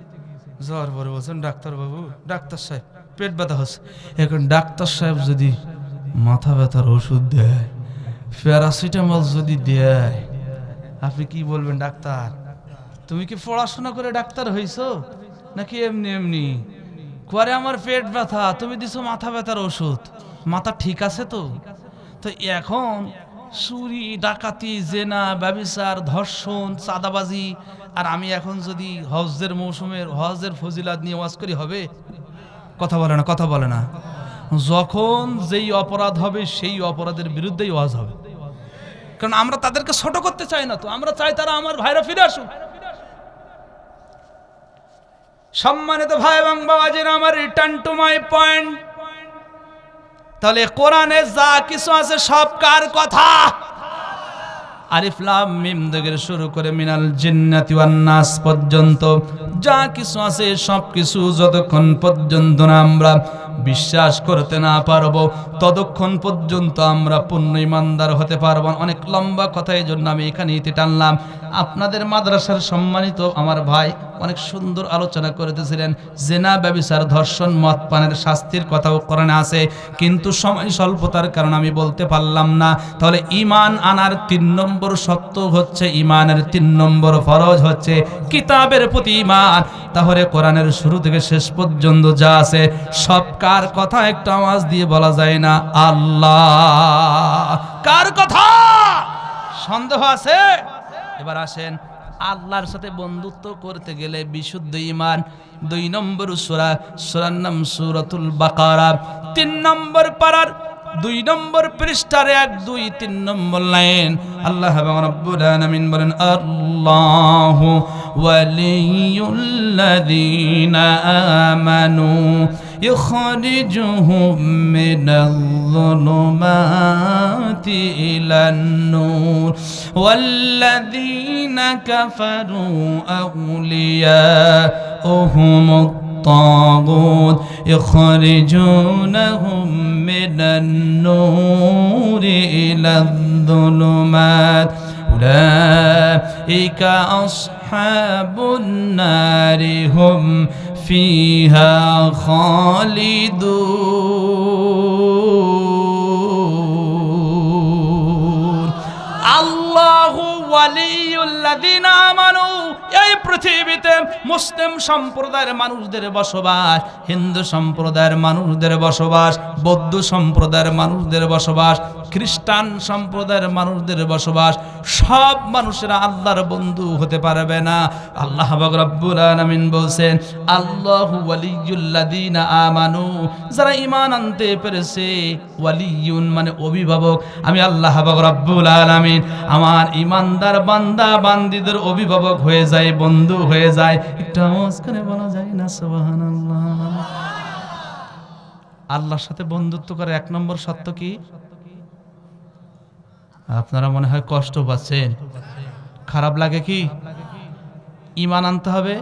Speaker 1: জ্বর বড় বলছেন, ডাক্তার বাবু, ডাক্তার সাহেব পেট ব্যথা হচ্ছে। এখন ডাক্তার সাহেব যদি মাথা ব্যথার ওষুধ দেয়, প্যারাসিটামল যদি দেয়, আপনি কি বলবেন? ডাক্তার, তুমি কি পড়াশোনা করে ডাক্তার হইছো নাকি এমনি এমনি করে? আমার পেট ব্যথা, তুমি দিছো মাথা ব্যথার ওষুধ, মাথা ঠিক আছে তো? তো এখন চুরি, ডাকাতি, জেনা, ব্যভিচার, ধর্ষণ, চাঁদাবাজি, আর আমি এখন যদি হজের মৌসুমের হজের ফজিলাত নিয়ে ওয়াজ করি, হবে? কথা বলে না, কথা বলে না। যখন যেই অপরাধ হবে সেই অপরাধের বিরুদ্ধেই ওয়াজ হবে, কারণ আমরা তাদেরকে ছোট করতে চাই না। তো আমরা চাই তারা আমার ভাইরা ফিরে আসুক। সম্মানিত ভাই এবং বাবাজিরা, আমার রিটার্ন টু মাই পয়েন্ট। তাহলে কোরআনে যা কিছু আছে সব কার কথা? আলিফ লাম মিম থেকে শুরু করে মিনাল জিন্নাতি ওয়ান নাস পর্যন্ত যা কিছু আছে সব কিছু যতক্ষণ পর্যন্ত না আমরা বিশ্বাস করতে না পারবো, ততক্ষণ পর্যন্ত আমরা পূর্ণ ইমানদার হতে পারবো। অনেক লম্বা কথা, এই জন্য আমি এখানে ইতি টানলাম। আপনাদের মাদ্রাসার সম্মানিত আমার ভাই অনেক সুন্দর আলোচনা করতেছিলেন। জেনা, ব্যভিচার, ধর্ষণ, মদ পানের শাস্তির কথাও কোরআনে আছে, কিন্তু সময় স্বল্পতার কারণে আমি বলতে পারলাম না। তাহলে ঈমান আনার 3 নম্বর শর্ত হচ্ছে, ঈমানের 3 নম্বর ফরজ হচ্ছে কিতাবের প্রতি ঈমান। তাহলে কোরআনের শুরু থেকে শেষ পর্যন্ত যা আছে সব কার কথা? একটা আওয়াজ দিয়ে বলা যায় না? আল্লাহ। কার কথা? সন্দেহ আছে? এবার আসেন, আল্লাহর সাথে বন্ধুত্ব করতে গেলে বিশুদ্ধ ঈমান। 2 নম্বর সূরা, সূরার নাম সূরাতুল বাকারা, 3 নম্বর পারার 2 নম্বর পৃষ্ঠার 1, 2, 3 নম্বর লাইন। আল্লাহ রাব্বুল আলামিন বলেন, আল্লাহু ওয়ালিয়ুল্লাযীনা আমানু ইখরিজুহুম মিনাল-যুলুমাতি ইলান-নূর ওয়াল্লাযীনা কাফারু আউলিয়াউহুমুত الطاغوت يخرجونهم من النور إلى الظلمات أولئك أصحاب النار هم فيها خالدون الله ولي الذين آمنوا। এই পৃথিবীতে মুসলিম সম্প্রদায়ের মানুষদের বসবাস, হিন্দু সম্প্রদায়ের মানুষদের বসবাস, বৌদ্ধ সম্প্রদায়ের মানুষদের বসবাস, খ্রিস্টান সম্প্রদায়ের মানুষদের বসবাস। সব মানুষেরা আল্লাহর বন্ধু হতে পারবে না। আল্লাহ পাক রব্বুল আলামিন বলছেন, আল্লাহু ওয়ালিয়ুল্লাযীনা আমানু, যারা ঈমান আনতে পেরেছে, ওয়ালিয়ুন মানে অভিভাবক। আমি আল্লাহ পাক রব্বুল আলামিন আমার ঈমানদার বান্দা বান্দীদের অভিভাবক হয়ে যায়, বন্ধু হয়ে যায়। একটু আওয়াজ করে বলা যায় না সুবহানাল্লাহ? আল্লাহর সাথে বন্ধুত্ব করে এক নম্বর সত্য কি? আপনারা মনে হয় কষ্ট পাচ্ছেন, খারাপ লাগে কি? ঈমান আনতে হবে।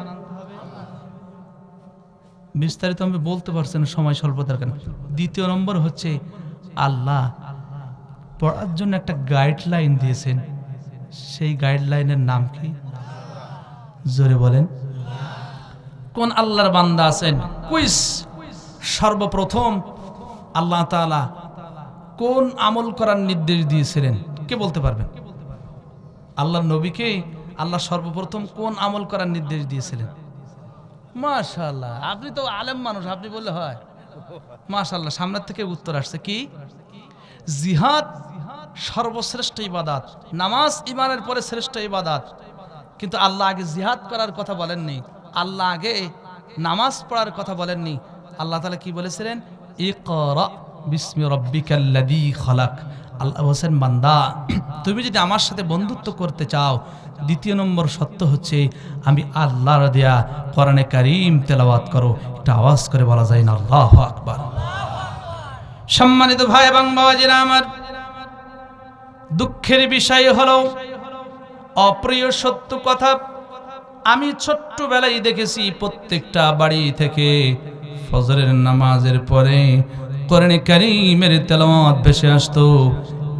Speaker 1: বিস্তারিত আমি বলতে পারছেন, সময় স্বল্পতার কারণে। দ্বিতীয় নম্বর হচ্ছে আল্লাহ পড়ার জন্য একটা গাইডলাইন দিয়েছেন। সেই গাইডলাইনের নাম কি? জোরে বলেন। কোন আল্লাহর বান্দা আছেন? কুইজ। সর্বপ্রথম আল্লাহ তাআলা কোন আমল করার নির্দেশ দিয়েছিলেন? কে বলতে পারবেন? আল্লাহর নবীকে আল্লাহ সর্বপ্রথম কোন আমল করার নির্দেশ দিয়েছিলেন? মাশাআল্লাহ, আপনি তো আলেম মানুষ, আপনি বললে হয়। মাশাআল্লাহ, সামনের থেকে উত্তর আসছে কি? জিহাদ সর্বশ্রেষ্ঠ ইবাদত। নামাজ ঈমানের পরে শ্রেষ্ঠ ইবাদত। কিন্তু আল্লাহ আগে জিহাদ করার কথা বলেননি, আল্লাহ আগে নামাজ পড়ার কথা বলেননি। আল্লাহ তাআলা কি বলেছিলেন? ইকরা বিসমি রাব্বিকাল্লাযী খালাক। আল্লাহ বলেন, বান্দা তুমি যদি আমার সাথে বন্ধুত্ব করতে চাও, দ্বিতীয় নম্বর সত্য হচ্ছে আমি আল্লাহর দেয়া কোরআনে কারীম তেলাওয়াত করো। একটা আওয়াজ করে বলা যায় না আল্লাহু আকবার? সম্মানিত ভাই এবং বাবাজিরা আমার, দুঃখের বিষয় হলো অপ্রিয় সত্য কথা। আমি ছোট্টবেলায় দেখেছি প্রত্যেকটা বাড়ি থেকে ফজরের নামাজের পরে কোরআনে কারীমের তেলাওয়াত ভেসে আসতো।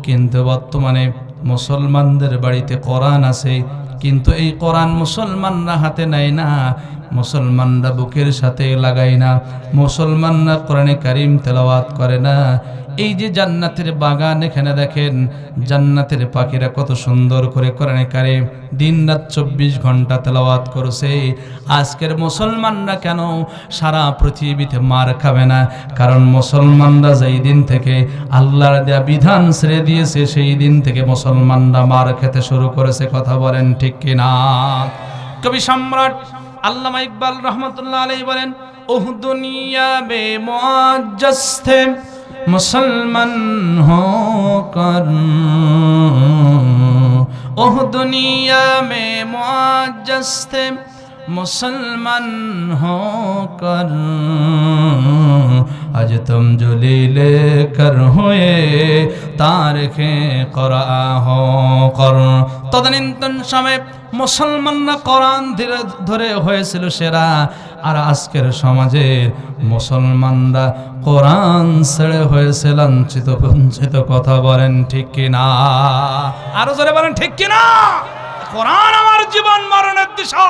Speaker 1: কিন্তু বর্তমানে মুসলমানদের বাড়িতে কোরআন আছে, কিন্তু এই কোরআন মুসলমানরা হাতে নেয় না, মুসলমানরা বুকের সাথে লাগায় না, মুসলমানরা কোরআনে কারীম তেলাওয়াত করে না। এই যে জান্নাতের বাগান, এখানে দেখেন জান্নাতের পাখিরা কত সুন্দর করে কোরআনে কারীম দিনরাত 24 ঘন্টা তেলাওয়াত করছে। আজকের মুসলমানরা কেন সারা পৃথিবীতে মার খাবে না? কারণ মুসলমানরা যেই দিন থেকে আল্লাহর দেয়া বিধান ছেড়ে দিয়েছে, সেই দিন থেকে মুসলমানরা মার খেতে শুরু করেছে। কথা বলেন ঠিক কিনা? কবি সম্রাট আল্লামা ইকবাল রহমতুল্লাহ আলাইহি বলেন, ওহ দুনিয়া বে মুআজ্জাজ থে মুসলমান হোকর, ওহ দুনিয়া মে মুআজ্জাজ থে মুসলমান হোকর, আজ তুম জলিলে কর হুয়ে তারিখে করা হোকর। তদানীন্তন সময়ে মুসলমানরা কোরআন ধীরে ধরে হয়েছিল সেরা, আর আজকের সমাজের মুসলমানরা কোরআন ছেড়ে হয়েছে লাঞ্ছিত বঞ্চিত। কথা বলেন ঠিক কিনা? আরো জোরে বলেন ঠিক কিনা? কোরআন আমার জীবন মরণের দিশা।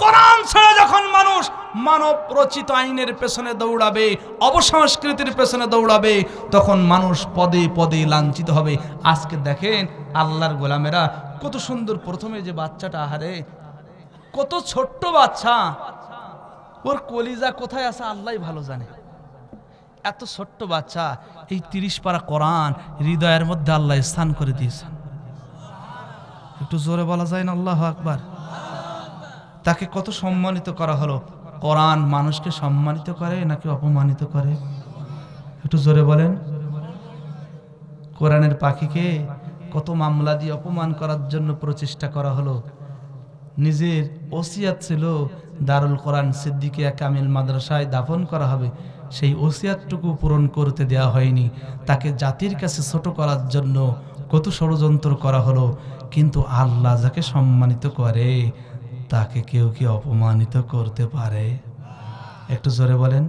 Speaker 1: কোরআন ছেড়ে যখন মানুষ মানব রচিত আইনের পেছনে দৌড়াবে, অবসংস্কৃতির পেছনে দৌড়াবে, তখন মানুষ পদে পদে লাঞ্ছিত হবে। আজকে দেখেন আল্লাহর গোলামেরা কত সুন্দর। প্রথমে যে বাচ্চাটা, আহারে কত ছোট্ট বাচ্চা, ওর কলিজা কোথায় আছে আল্লাহই ভালো জানে। এত ছোট্ট বাচ্চা, এই 30 পারা কোরআন হৃদয়ের মধ্যে আল্লাহ স্থান করে দিয়েছেন। একটু জোরে বলা যায় না আল্লাহু আকবার? তাকে কত সম্মানিত করা হলো। কোরআন মানুষকে সম্মানিত করে নাকি অপমানিত করে? একটু জোরে বলেন। কোরআনের পাখিকে কত মামলা দিয়ে অপমান করার জন্য প্রচেষ্টা করা হলো। নিজের ওসিয়াত ছিল দারুল কোরআন সিদ্দিকিয়া কামিল মাদ্রাসায় দাফন করা হবে, সেই ওসিয়াতটুকু পূরণ করতে দেওয়া হয়নি। তাকে জাতির কাছে ছোট করার জন্য কত ষড়যন্ত্র করা হলো। কিন্তু আল্লাহ যাকে সম্মানিত করে তাকে কেউ কি অপমানিত করতে পারে? একটু জোরে বলেন।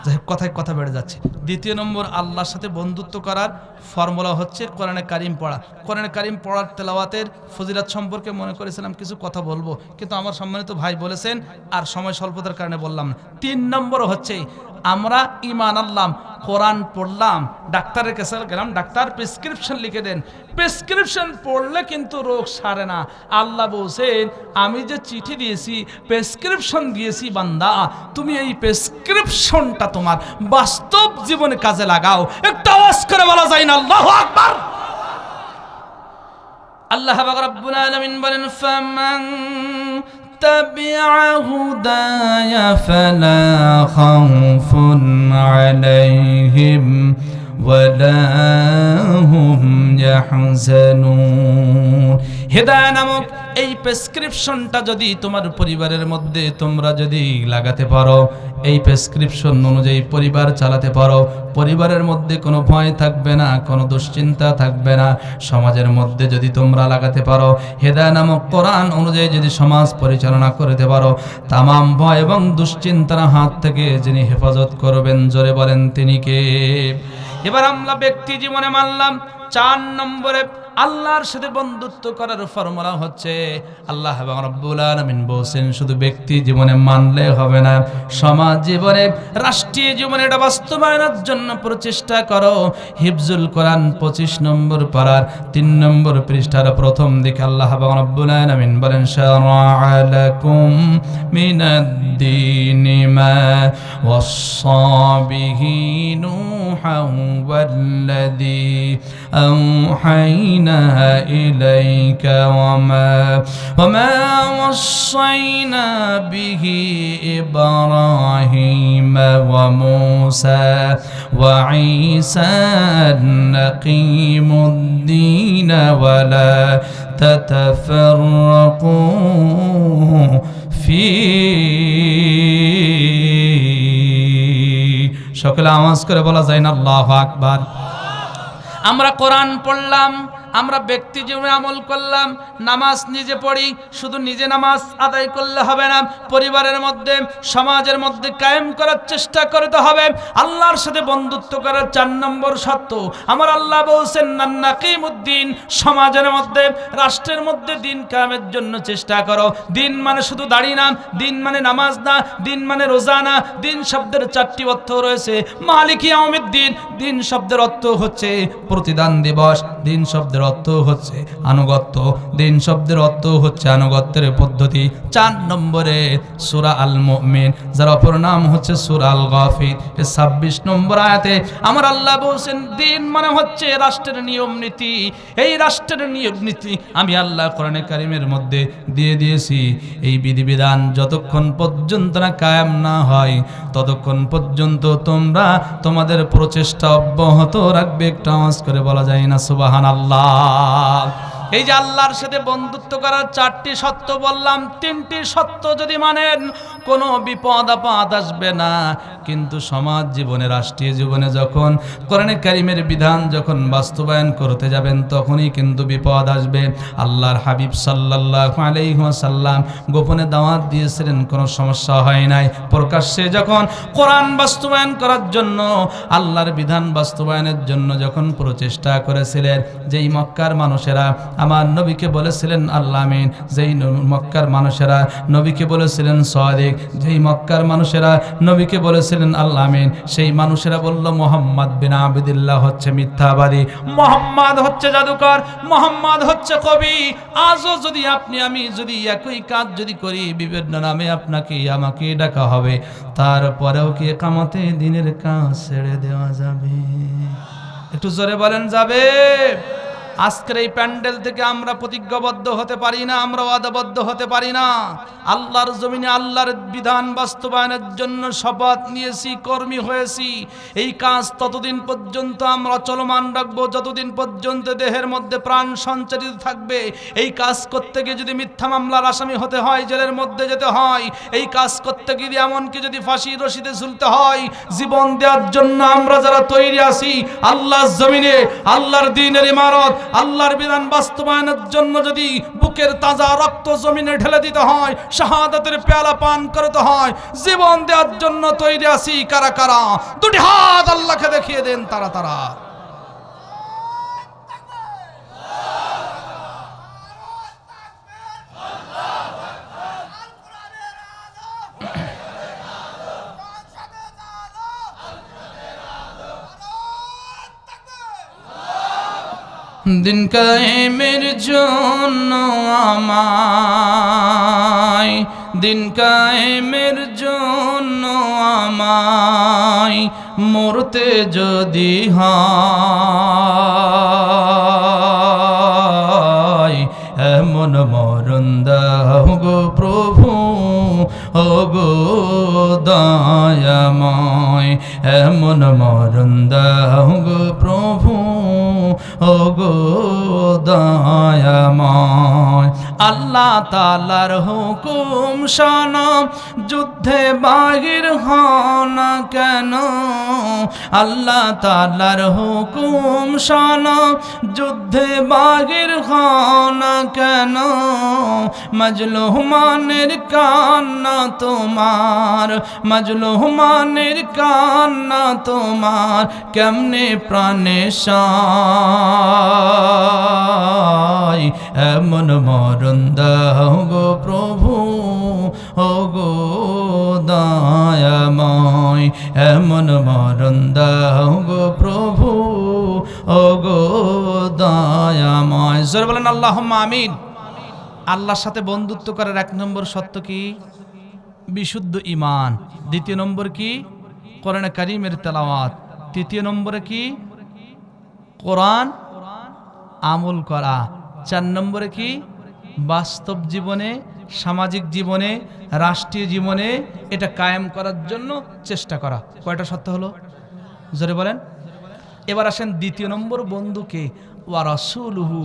Speaker 1: যাই হোক, কথায় কথা বেড়ে যাচ্ছে। দ্বিতীয় নম্বর আল্লাহর সাথে বন্ধুত্ব করার ফর্মুলা হচ্ছে কোরআনে কারীম পড়া। কোরআনে কারীম পড়ার তেলাওয়াতের ফজিলত সম্পর্কে মনে করেছিলাম কিছু কথা বলবো, কিন্তু আমার সম্মানিত ভাই বলেছেন আর সময় স্বল্পতার কারণে বললাম না। 3 নম্বর হচ্ছে আমরা ঈমান আনলাম, কোরআন পড়লাম, ডাক্তারের কাছে গেলাম, ডাক্তার প্রেসক্রিপশন লিখে দেন, প্রেসক্রিপশন পড়লে কিন্তু রোগ সারে না। আল্লাহ বলছেন আমি যে চিঠি দিয়েছি, প্রেসক্রিপশন দিয়েছি, বান্দা তুমি এই প্রেসক্রিপশনটা তোমার বাস্তব জীবনে কাজে লাগাও। একটা আওয়াজ করে বলা যায় না আল্লাহু আকবার। আল্লাহ রাব্বুল আলামিন বলেন ফামান তাবিআ হুদায়া ফালা খাউফুন আলাইহিম ওয়ালা হুম ইয়াহজানুন। হিদায়া নামক এই প্রেসক্রিপশনটা যদি তোমার পরিবারের মধ্যে তোমরা যদি লাগাতে পারো, এই প্রেসক্রিপশন অনুযায়ী পরিবার চালাতে পারো, পরিবারের মধ্যে কোনো ভয় থাকবে না, কোনো দুশ্চিন্তা থাকবে না। সমাজের মধ্যে যদি তোমরা লাগাতে পারো, হিদায়া নামক কোরআন অনুযায়ী যদি সমাজ পরিচালনা করতে পারো, তামাম ভয় এবং দুশ্চিন্তার হাত থেকে যিনি হেফাজত করবেন, জোরে বলেন তিনি কে? এবার আমরা ব্যক্তি জীবনে মানলাম 4 নম্বরে আল্লাহর সাথে বন্ধুত্ব করার ফর্মুলা হচ্ছে, আল্লাহ রাব্বুল আলামিন বলেন শুধু ব্যক্তি জীবনে মানলে হবে না, সমাজ জীবনে, রাষ্ট্রীয় জীবনে এটা বাস্তবায়নের জন্য প্রচেষ্টা করো। হিফজুল কোরআন 25 নম্বর পারার 3 নম্বর পৃষ্ঠার প্রথম দিকে আল্লাহ রাব্বুল আলামিন বলেন শারা'a লাকুম মিনাদ-দীনি মা ওয়াসসা বিহি নূহান ওয়াল্লাযী আওহাইনা إليك وما وصينا به إبراهيم وموسى وعيسى أن أقيموا الدين ولا تتفرقوا فيه সকলে আওয়াজ করে বলা যায় না আল্লাহু আকবার। আমরা কোরআন পড়লাম, আমরা ব্যক্তি জীবনে আমল করলাম, নামাজ নিজে পড়ি, শুধু নিজে নামাজ আদায় করলে হবে না, পরিবারের মধ্যে, সমাজের মধ্যে কায়েম করার চেষ্টা করতে হবে। আল্লাহর সাথে বন্ধুত্ব করার 4 নম্বর শর্ত আমার আল্লাহ বলছেন নাকিমুদ্দিন, সমাজের মধ্যে, রাষ্ট্রের মধ্যে দিন কায়েমের জন্য চেষ্টা করো। দিন মানে শুধু দাড়ি না, দিন মানে নামাজ না, দিন মানে রোজা না। দিন শব্দের 4টি অর্থ রয়েছে। মালিক ইয়াউমিদ্দিন, দিন শব্দের অর্থ হচ্ছে প্রতিদান দিবস, দিন শব্দের অর্থ হচ্ছে আনুগত্য, দিন শব্দের অর্থ হচ্ছে আনুগত্যের পদ্ধতি। 4 নম্বরে সূরা আল মুমিন, যার অপর নাম হচ্ছে সূরা আল গাফির, 26 নম্বর আয়াতে আমার আল্লাহ বলেন দিন মানে হচ্ছে রাষ্ট্রের নিয়ম নীতি। এই রাষ্ট্রের নিয়ম নীতি আমি আল্লাহ কোরআনে কারিমের মধ্যে দিয়ে দিয়েছি। এই বিধিবিধান যতক্ষণ পর্যন্ত না কায়েম না হয়, ততক্ষণ পর্যন্ত তোমরা তোমাদের প্রচেষ্টা অব্যাহত রাখবে। একটা আওয়াজ করে বলা যায় না সুবহানাল্লাহ। এই যে আল্লাহর সাথে বন্ধুত্ব করার 4টি সত্য বললাম, 3টি সত্য যদি মানেন কোনো বিপদ আপদ আসবে না। কিন্তু সমাজ জীবনে, রাষ্ট্রীয় জীবনে যখন কোরআনে কারিমের বিধান যখন বাস্তবায়ন করতে যাবেন, তখনই কিন্তু বিপদ আসবে। আল্লাহর হাবিব সাল্লাল্লাহু আলাইহি ওয়াসাল্লাম গোপনে দাওয়াত দিয়েছিলেন, কোনো সমস্যা হয় নাই। প্রকাশ্যে যখন কোরআন বাস্তবায়ন করার জন্য, আল্লাহর বিধান বাস্তবায়নের জন্য যখন প্রচেষ্টা করেছিলেন, যেই মক্কার মানুষেরা আমার নবীকে বলেছিলেন আল্লাহ আমিন, যেই মক্কার মানুষেরা নবীকে বলেছিলেন সাদিক, যেই মক্কার মানুষেরা নবীকে বলেছিলেন আল্লাহ আমিন, সেই মানুষেরা বলল মুহাম্মদ বিন আবদুল্লাহ হচ্ছে মিথ্যাবাদী, মুহাম্মদ হচ্ছে জাদুকর, মুহাম্মদ হচ্ছে কবি। আজও যদি আপনি আমি যদি একই কাজ যদি করি, বিভিন্ন নামে আপনাকে আমাকে ডাকা হবে, তারপরেও কি কিয়ামতে দিনের কাজ ছেড়ে দেওয়া যাবে? একটু জোরে বলেন যাবে? আজকের এই প্যান্ডেল থেকে আমরা প্রতিজ্ঞাবদ্ধ হতে পারি না, আমরা ওয়াদাবদ্ধ হতে পারি না? আল্লাহর জমিনে আল্লাহর বিধান বাস্তবায়নের জন্য শপথ নিয়েছি, কর্মী হয়েছি। এই কাজ ততদিন পর্যন্ত আমরা চলমান রাখবো যতদিন পর্যন্ত দেহের মধ্যে প্রাণ সঞ্চারিত থাকবে। এই কাজ করতে গিয়ে যদি মিথ্যা মামলার আসামি হতে হয়, জেলের মধ্যে যেতে হয়, এই কাজ করতে গিয়ে এমনকি যদি ফাঁসির রশিদে ঝুলতে হয়, জীবন দেওয়ার জন্য আমরা যারা তৈরি আছি, আল্লাহর জমিনে আল্লাহর দ্বীনের ইমারত, আল্লাহর বিধান বাস্তবায়নের জন্য যদি বুকের তাজা রক্ত জমিনে ঢেলে দিতে হয়, শাহাদাতের পেয়ালা পান করতে হয়, জীবন দেওয়ার জন্য তৈরি আছি কারা কারা? 2টি হাত আল্লাহকে দেখিয়ে দেন তারা তারা। দিন কায়েমের জন্য আমায়, দিন কায়েমের জন্য আমায় মরতে যদি হয়, এমন মরণ দাও গো প্রভু ও গো দয়াময়, এমন মরণ দাও গো প্রভু ও গো দয়াময়। আল্লাহ তাআলার হুকুম শোনো, যুদ্ধে বাহির হও না কেন, আল্লাহ তাআলার হুকুম শোনো, যুদ্ধে বাহির হও না কেন, মাজলুমানের কান্না তোমার, মাজলুমানের কান্না তোমার কেমনে প্রাণে সায়, এমন মরণ দাও গো প্রভু ও গো দয়াময়, এমন মরণ দাও গো প্রভু ও গো দয়াময়। জোরে বলেন আল্লাহুম্মা আমিন। আল্লাহর সাথে বন্ধুত্ব করার 1 নম্বর সত্য কি? বিশুদ্ধ ঈমান। 2 নম্বর কি? কোরআন কারীমের তেলাওয়াত। 3 নম্বরে কি? কোরআন আমল করা। 4 নম্বরে কি? বাস্তব জীবনে, সামাজিক জীবনে, রাষ্ট্রীয় জীবনে এটা কায়েম করার জন্য চেষ্টা করা। কয়টা সত্য হলো? জোরে বলেন। এবার আসেন 2 নম্বর বন্ধুকে, ওয়া রাসূলুহু,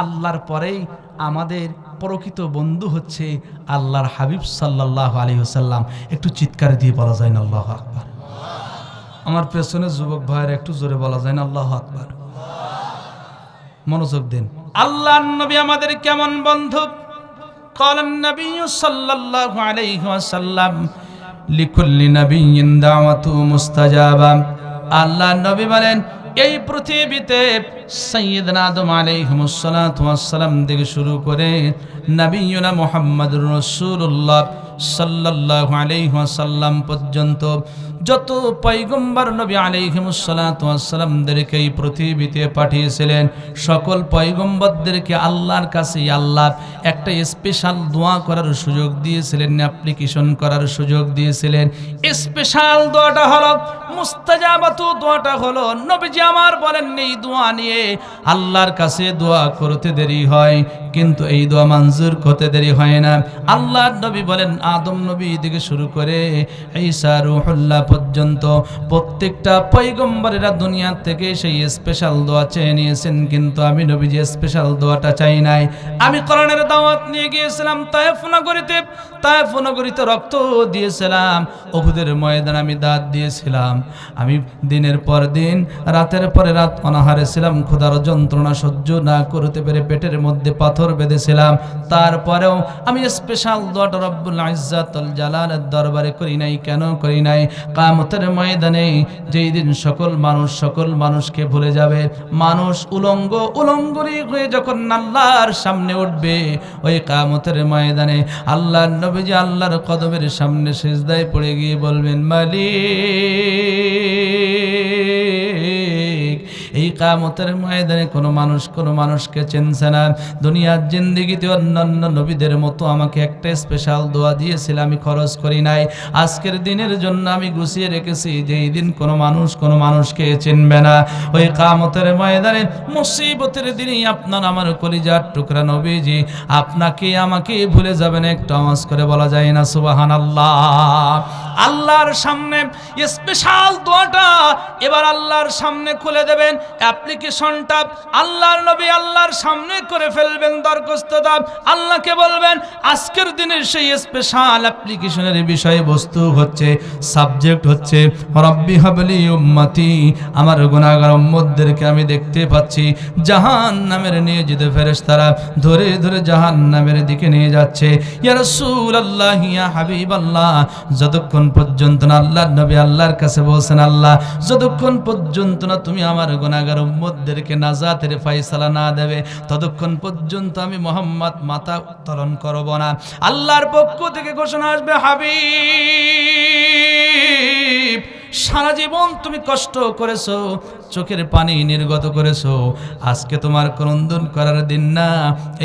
Speaker 1: আল্লাহর পরেই আমাদের প্রকৃত বন্ধু হচ্ছে আল্লাহর হাবিব সাল্লাল্লাহু আলাইহি ওয়াসাল্লাম। একটু চিৎকার দিয়ে বলা যায় না আল্লাহু আকবার? আমার পেছনে যুবক ভাইয়ের একটু জোরে বলা যায় না আল্লাহু আকবার? মনোযোগ দিন। আল্লাহর নবী আমাদের কেমন বন্ধু? ক্বালান নবী সাল্লাল্লাহু আলাইহি ওয়াসাল্লাম লিকুল্লি নাবিয়্যিন দাওয়াতু মুস্তাজাবা। আল্লাহর নবী বলেন, এই পৃথিবীতে সাইয়্যিদনা আদম আলাইহিস সালাতু ওয়াস সালাম থেকে শুরু করে নবিয়ুনা মুহাম্মদুর রাসূলুল্লাহ সাল্লাল্লাহু আলাইহি ওয়াসাল্লাম পর্যন্ত যত পয়গম্বর নবী আলাইহিস সালাতু ওয়াস সালামদেরকে এই পৃথিবীতে পাঠিয়েছিলেন, সকল পয়গম্বরদেরকে আল্লাহর কাছে আল্লাহ একটা স্পেশাল দোয়া করার সুযোগ দিয়েছিলেন, অ্যাপ্লিকেশন করার সুযোগ দিয়েছিলেন। স্পেশাল দোয়াটা হলো মুস্তাজাবাতু। দোয়াটা হলো নবীজি আমার বলেন, এই দোয়া নিয়ে আল্লাহর কাছে দোয়া করতে দেরি হয়, কিন্তু এই দোয়া মঞ্জুর করতে দেরি হয় না। আল্লাহর নবী বলেন, আদম নবী থেকে শুরু করে ঈসা রূহুল্লাহ পর্যন্ত প্রত্যেকটা পয়গম্বরেরা দুনিয়া থেকে সেই স্পেশাল দোয়া চেয়ে নিয়েছেন, কিন্তু আমি নবীজি স্পেশাল দোয়াটা চাই নাই। আমি কোরআনের দাওয়াত নিয়ে গিয়েছিলাম তায়েফ নগরীতে, তায়েফ নগরীতে রক্ত দিয়েছিলাম, উহুদের ময়দানে আমি দাঁত দিয়েছিলাম, আমি দিনের পর দিন, রাতের পরে রাত অনাহারে ছিলাম, ক্ষুধার যন্ত্রণা সহ্য না করতে পেরে পেটের মধ্যে পাথর বেঁধেছিলাম। তারপরেও আমি স্পেশাল দোয়াটা রব্বুল ইজ্জাতুল জালালের দরবারে করি নাই। কেন করি নাই? কিয়ামতের ময়দানে যেই দিন সকল মানুষকে ভুলে যাবে, মানুষ উলঙ্গরি হয়ে যখন আল্লাহর সামনে উঠবে, ওই কিয়ামতের ময়দানে আল্লাহর নবীজি আল্লাহর কদমের সামনে সিজদায় পড়ে গিয়ে বলবেন, মালিক, এই কিয়ামতের ময়দানে কোনো মানুষকে চিনছে না। দুনিয়ার জিন্দেগিতে অন্যান্য নবীদের মতো আমাকে একটা স্পেশাল দোয়া দিয়েছিল, আমি খরচ করি নাই। আজকের দিনের জন্য আমি গুছিয়ে রেখেছি, যে এই দিন কোনো মানুষকে চিনবে না। ওই কিয়ামতের ময়দানে মুসিবতের দিনেই আপনার আমার কলিজার টুকরা নবীজি আপনাকে আমাকে ভুলে যাবেন। একটু আওয়াজ করে বলা যায় না সুবহানাল্লাহ? আল্লাহর সামনে স্পেশাল দোয়াটা এবার আল্লাহর সামনে খুলে দেবেন, অ্যাপ্লিকেশনটা আল্লাহর নবী আল্লাহর সামনে করে ফেলবেন, দরখাস্তটা আল্লাহকে বলবেন। আজকের দিনের সেই স্পেশাল অ্যাপ্লিকেশনের বিষয়বস্তু হচ্ছে, সাবজেক্ট হচ্ছে, রব্বি হাবলি উম্মতি, আমার গুনাহগার উম্মতদেরকে আমি দেখতে পাচ্ছি জাহান্নামের নিয়ে যেতে ফেরেশতারা ধরে ধরে জাহান্নামের দিকে নিয়ে যাচ্ছে। ইয়া রাসূলুল্লাহ, ইয়া হাবিবাল্লাহ, যতক্ষণ পর্যন্ত না আল্লাহর নবী আল্লাহর কাছে বলছেন, আল্লাহ যতক্ষণ পর্যন্ত না তুমি আমার গুনাহগার উম্মতদেরকে নাজাতের ফয়সালা না দেবে, ততক্ষণ পর্যন্ত আমি মুহাম্মদ মাথা উত্তোলন করব না। আল্লাহর পক্ষ থেকে ঘোষণা আসবে, হাবিব সারা জীবন তুমি কষ্ট করেছো, চোখের পানি নির্গত করেছো, আজকে তোমার ক্রন্দন করার দিন না।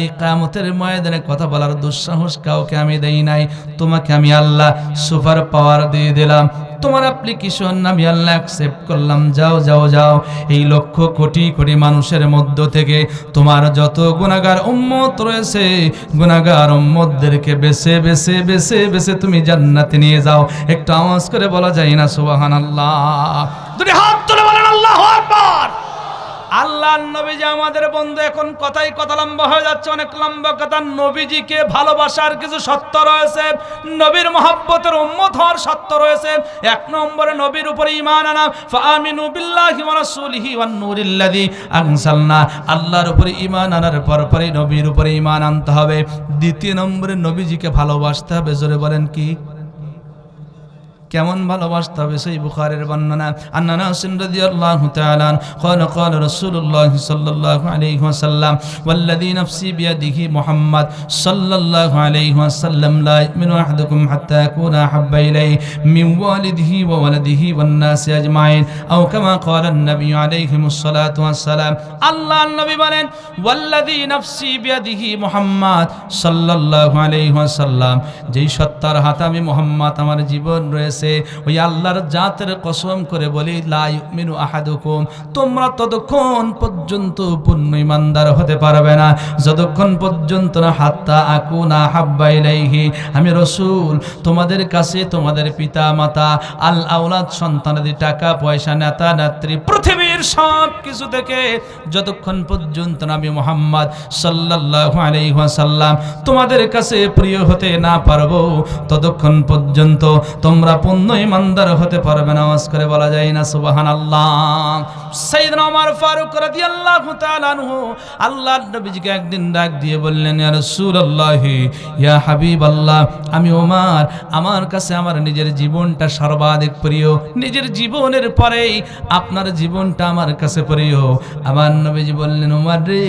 Speaker 1: এই কিয়ামতের ময়দানে কথা বলার দুঃসাহস কাউকে আমি দেই নাই। তোমাকে আমি আল্লাহ সুপার পাওয়ার দিয়ে দিলাম, তোমার অ্যাপ্লিকেশন আমি আল্লাহ অ্যাকসেপ্ট করলাম। যাও যাও যাও, এই লক্ষ কোটি কোটি মানুষের মধ্য থেকে তোমার যত গুনাহগার উম্মত রয়েছে, গুনাহগার উম্মতদেরকে বেছে বেছে বেছে বেছে তুমি জান্নাতে নিয়ে যাও। একটু আওয়াজ করে বলা যায় না সুবহানাল্লাহ? দুটি হাত তুলে বলেন আল্লাহু আকবার। আল্লাহর নবীজি আমাদের বন্ধু। এখন কথাই কথা লম্বা হয়ে যাচ্ছে, অনেক লম্বা কথা। নবীজিকে ভালোবাসার কিছু শর্ত রয়েছে, নবীর মহব্বতের উম্মত হওয়ার শর্ত রয়েছে। এক নম্বরে নবীর উপরে ঈমান আনা, ফাআমিনু বিল্লাহি ওয়া রাসূলিহি ওয়ান নূরিল্লাযী আনজালনা। আল্লাহর উপরে ঈমান আনার পরপরই নবীর উপরে ঈমান আনতে হবে। দ্বিতীয় নম্বরে নবীজিকে ভালোবাসতে হবে। জোরে বলেন কি? কেমন ভালোবাসতে হবে? সেই বুখারীর বর্ণনা, আন্না আনাস রাদিয়াল্লাহু তাআলা ক্বালা ক্বালা রাসূলুল্লাহ সাল্লাল্লাহু আলাইহি ওয়াসাল্লাম ওয়াল্লাযী নাফসি বিয়াদিহি মুহাম্মদ সাল্লাল্লাহু আলাইহি ওয়াসাল্লাম লা ইউমিনু আহাদুকুম হাত্তা ইয়াকুনা আহাব্বা ইলাইহি মিন ওয়ালিদিহি ওয়া ওয়ালাদিহি ওয়ান নাসি আজমাইন আও কামা ক্বালা an-নবী আলাইহিমুস সালাতু ওয়াস সালাম। আল্লাহর নবী বলেন, ওয়াল্লাযী নাফসি বিয়াদিহি মুহাম্মদ সাল্লাল্লাহু আলাইহি ওয়াসাল্লাম, যেই সত্তার হাতে আমি মুহাম্মদ আমার জীবন রয়েছে, ওই আল্লাহর জাতের কসম করে বলি, লা ইউমিনু আহাদুকুম, তোমরা ততক্ষণ পর্যন্ত পূর্ণ ঈমানদার হতে পারবে না যতক্ষণ পর্যন্ত না হাত্তা আকুনা হাব্বা ইলাইহি, আমি রাসূল তোমাদের কাছে তোমাদের পিতা মাতা, আল আওলাদ সন্তানাদি, টাকা পয়সা, নেতা নেত্রী, পৃথিবীর সব কিছু থেকে যতক্ষণ পর্যন্ত না আমি মুহাম্মদ সাল্লাল্লাহু আলাইহি ওয়াসাল্লাম তোমাদের কাছে প্রিয় হতে না পারবো, ততক্ষণ পর্যন্ত তোমরা পূর্ণ ঈমানদার হতে পারবে না। আওয়াজ করে বলা যায় না সুবহানাল্লাহ? সাইয়েদনা ওমর ফারুক রাদিয়াল্লাহু তাআলা আনহু আল্লাহর নবীজিকে একদিন ডাক দিয়ে বললেন, ইয়া রাসূলুল্লাহ, ইয়া হাবিবাল্লাহ, আমি ওমর, আমার কাছে আমার নিজের জীবনটা সর্বাধিক প্রিয়, নিজের জীবনের পরেই আপনার জীবনটা আমার কাছে প্রিয়। আমার নবীজি বললেন, ওমর রে,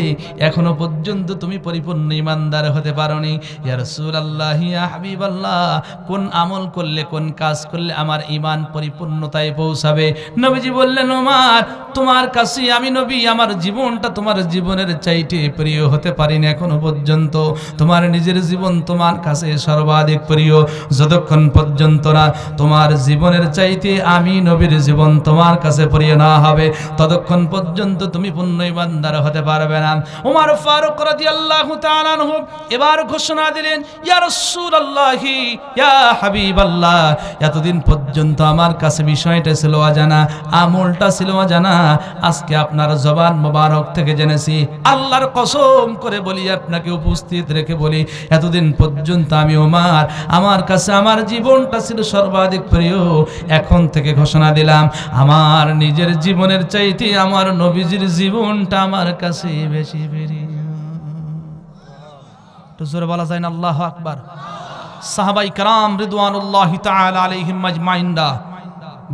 Speaker 1: এখনো পর্যন্ত তুমি পরিপূর্ণ ঈমানদার হতে পারোনি। ইয়া রাসূলুল্লাহ, ইয়া হাবিবাল্লাহ, কোন আমল করলে, কোন কাজ করলে আমার ঈমান পরিপূর্ণতায় পৌঁছাবে? নবীজি বললেন, ওমর, তোমার কাছে আমি নবী, আমার জীবনটা তোমার জীবনের চাইতে প্রিয় হতে পারিনি এখনো পর্যন্ত। তোমার নিজের জীবন তোমার কাছে সর্বাধিক প্রিয়। যতক্ষণ পর্যন্ত না তোমার জীবনের চাইতে আমি নবীর জীবন তোমার কাছে প্রিয় না হবে, ততক্ষণ পর্যন্ত তুমি পূর্ণ ঈমানদার হতে পারবে না। ওমর ফারুক রাদিয়াল্লাহু তাআলা আনহু এবার ঘোষণা দিলেন, ইয়া রাসূলুল্লাহ, ইয়া হাবিবাল্লাহ, এতদিন পর্যন্ত আমার কাছে বিষয়টা ছিল অজানা, আমলটা ছিল অজানা, আজকে আপনার জবান মোবারক থেকে জেনেছি। আল্লাহর কসম করে বলি, আপনাকে উপস্থিত রেখে বলি, এতদিন পর্যন্ত আমি ওমর, আমার কাছে আমার জীবনটা ছিল সর্বাধিক প্রিয়। এখন থেকে ঘোষণা দিলাম, আমার নিজের জীবনের চাইতে আমার নবীজির জীবনটা আমার কাছে বেশি প্রিয়। তো জোরে বলা যায় না আল্লাহু আকবার? সাহাবাই کرام রিদওয়ানুল্লাহি তাআলা আলাইহিম আজমাইনরা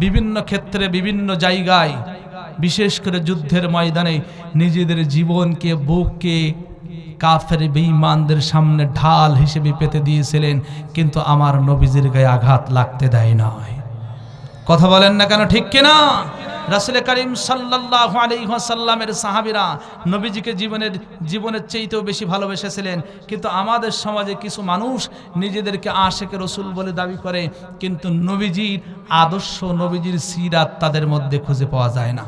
Speaker 1: বিভিন্ন ক্ষেত্রে, বিভিন্ন জায়গায়, বিশেষ করে যুদ্ধের ময়দানে নিজেদের জীবনকে, বুককে কাফের বেঈমানদের সামনে ঢাল হিসেবে পেতে দিয়েছিলেন, কিন্তু আমার নবীজির গায়ে আঘাত লাগতে দেয় নাই। কথা বলেন না কেন? ঠিক কিনা? রাসূল করিম সাল্লাল্লাহু আলাইহি ওয়াসাল্লামের সাহাবীরা নবীজিকে জীবনের চাইতেও বেশি ভালোবেসেছিলেন, কিন্তু আমাদের সমাজে কিছু মানুষ নিজেদেরকে আশিকে রাসূল বলে দাবি করে, কিন্তু নবীজির আদর্শ, নবীজির সিরাত তাদের মধ্যে খুঁজে পাওয়া যায় না।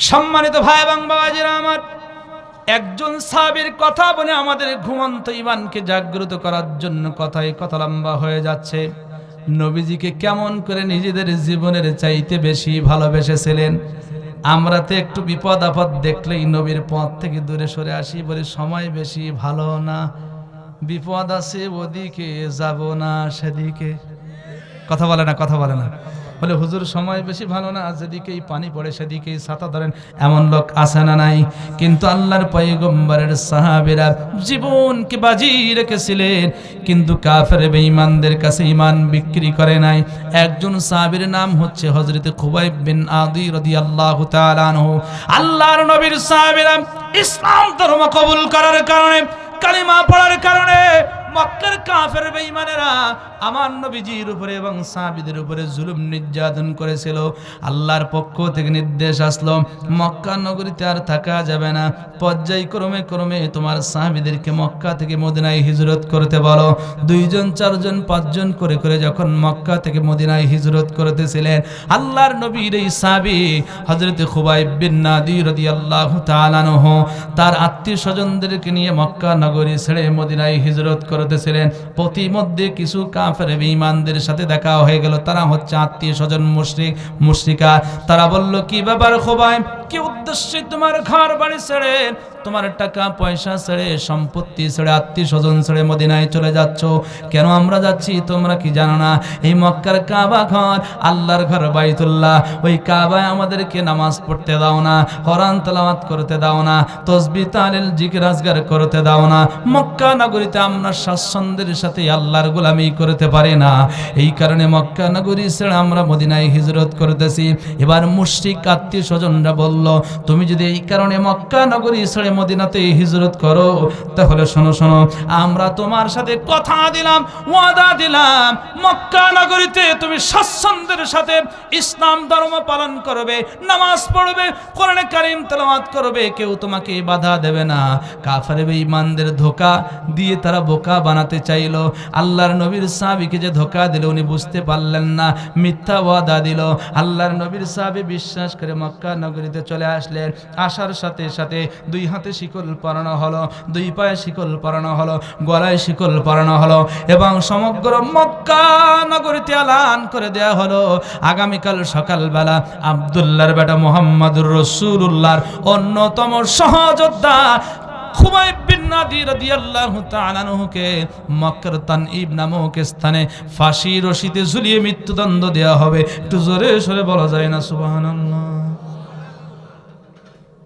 Speaker 1: সম্মানিত ভাই এবং বাবাজিরা আমার, একজন সাহাবীর কথা বলে আমাদের ঘুমন্ত ঈমানকে জাগ্রত করার জন্য কথাই কথা লম্বা হয়ে যাচ্ছে। নবীজিকে কেমন করে নিজেদের জীবনের চাইতে বেশি ভালোবেসেছিলেন। আমরা তো একটু বিপদ আপদ দেখলেই নবীর পথ থেকে দূরে সরে আসি, বলি সময় বেশি ভালো না, বিপদ আছে ওদিকে যাব না সেদিকে। কথা বলে না? কথা বলে না? বলে হুজুর সময় বেশি ভালো না, যেদিকেই পানি পড়ে সেদিকেই ছাতা ধরেন, এমন লোক আছে না নাই? কিন্তু আল্লাহর পয়গম্বরের সাহাবীরা জীবনকে বাজি রেখেছিলেন, কিন্তু কাফের বেঈমানদের কাছে ঈমান বিক্রি করে নাই। একজন সাহাবীর নাম হচ্ছে হযরত খুবাইব বিন আদি রাদিয়াল্লাহু তাআলা আনহু। আল্লাহর নবীর সাহাবীরা ইসলাম ধর্ম কবুল করার কারণে, কালিমা পড়ার কারণে মক্কার কাফের বেঈমানেরা আমার নবীজির উপরে এবং সাহাবীদের উপরে জুলুম নির্যাতন করেছিল, আল্লাহর পক্ষ থেকে নির্দেশ আসলো মক্কা নগরীতে আর থাকা যাবে না, পর্যায়ক্রমে ক্রমে তোমার সাহাবীদেরকে মক্কা থেকে মদিনায় হিজরত করতে বলো। 2 জন 4 জন 5 জন করে করে যখন মক্কা থেকে মদিনায় হিজরত করতেছিলেন, আল্লাহর নবীর এই সাহাবী হযরত খুবাইব বিন নাদি রাদিয়াল্লাহু তাআলা আনহু তার আত্মীয় স্বজনদেরকে নিয়ে মক্কা নগরী ছেড়ে মদিনায় হিজরত করতেছিলেন। প্রতিমধ্যে কিছু কাফের বেঈমানদের সাথে দেখা হয়ে গেল, তারা হচ্ছে আত্মীয় স্বজন মুশরিকা। তারা বলল, কি ব্যাপার খুবাইব, কি উদ্দেশ্যে তোমার ঘর বাড়ি ছেড়ে, তোমার টাকা পয়সা ছেড়ে, সম্পত্তি ছেড়ে, আত্মীয় স্বজন ছেড়ে মদিনায় চলে যাচ্ছ? কেন আমরা যাচ্ছি তোমরা কি জানো না? এই মক্কার কাবা ঘর আল্লাহর ঘর বাইতুল্লাহ, ওই কাবায় আমাদেরকে নামাজ পড়তে দাও না, কোরআন তেলাওয়াত করতে দাও না, তাসবিহ তাহলিল জিকির আজগার করতে দাও না। মক্কা নগরীতে আমরা স্বাচ্ছন্দ্যের সাথে আল্লাহর গোলামি করতে পারি না, এই কারণে মক্কা নগরী ছেড়ে আমরা মদিনায় হিজরত করতেছি। এবার মুশরিক আত্মীয় স্বজনরা বলল, তুমি যদি এই কারণে মক্কা নগরী ছেড়ে মদিনাতে হিজরত করো, তাহলে শোনো শোনো, আমরা তোমার সাথে কথা দিলাম, ওয়াদা দিলাম, মক্কা নগরীতে তুমি স্বাচ্ছন্দ্যের সাথে ইসলাম ধর্ম পালন করবে, নামাজ পড়বে, কোরআন কারীম তেলাওয়াত করবে, কেউ তোমাকে বাধা দেবে না। কাফের বেঈমানদের ধোঁকা দিয়ে তারা বোকা বানাতে চাইলো। আল্লাহর নবীর সাহাবীকে যে ধোঁকা দিল উনি বুঝতে পারলেন না, মিথ্যা ওয়াদা দিল। আল্লাহর নবীর সাহাবী বিশ্বাস করে মক্কা নগরীতে চলে আসলেন। আসার সাথে সাথে 2 হাতে শিকল পরানো হলো, 2 পায়ে শিকল পরানো হলো, গলায় শিকল পরানো হলো এবং সমগ্র মক্কা নগরীতে এলান করে দেয়া হলো, আগামীকাল সকালবেলা আব্দুল্লাহর বেটা মুহাম্মদুর রাসূলুল্লাহর অন্যতম সহযোদ্ধা খুবাইব বিন নাদি রাদিয়াল্লাহু তাআলা আনহুকে মক্কার তানঈব নামক স্থানে ফাঁসি রশিতে ঝুলিয়ে মৃত্যুদণ্ড দেওয়া হবে। একটু জোরে সরে বলা যায় না সুবহানাল্লাহ?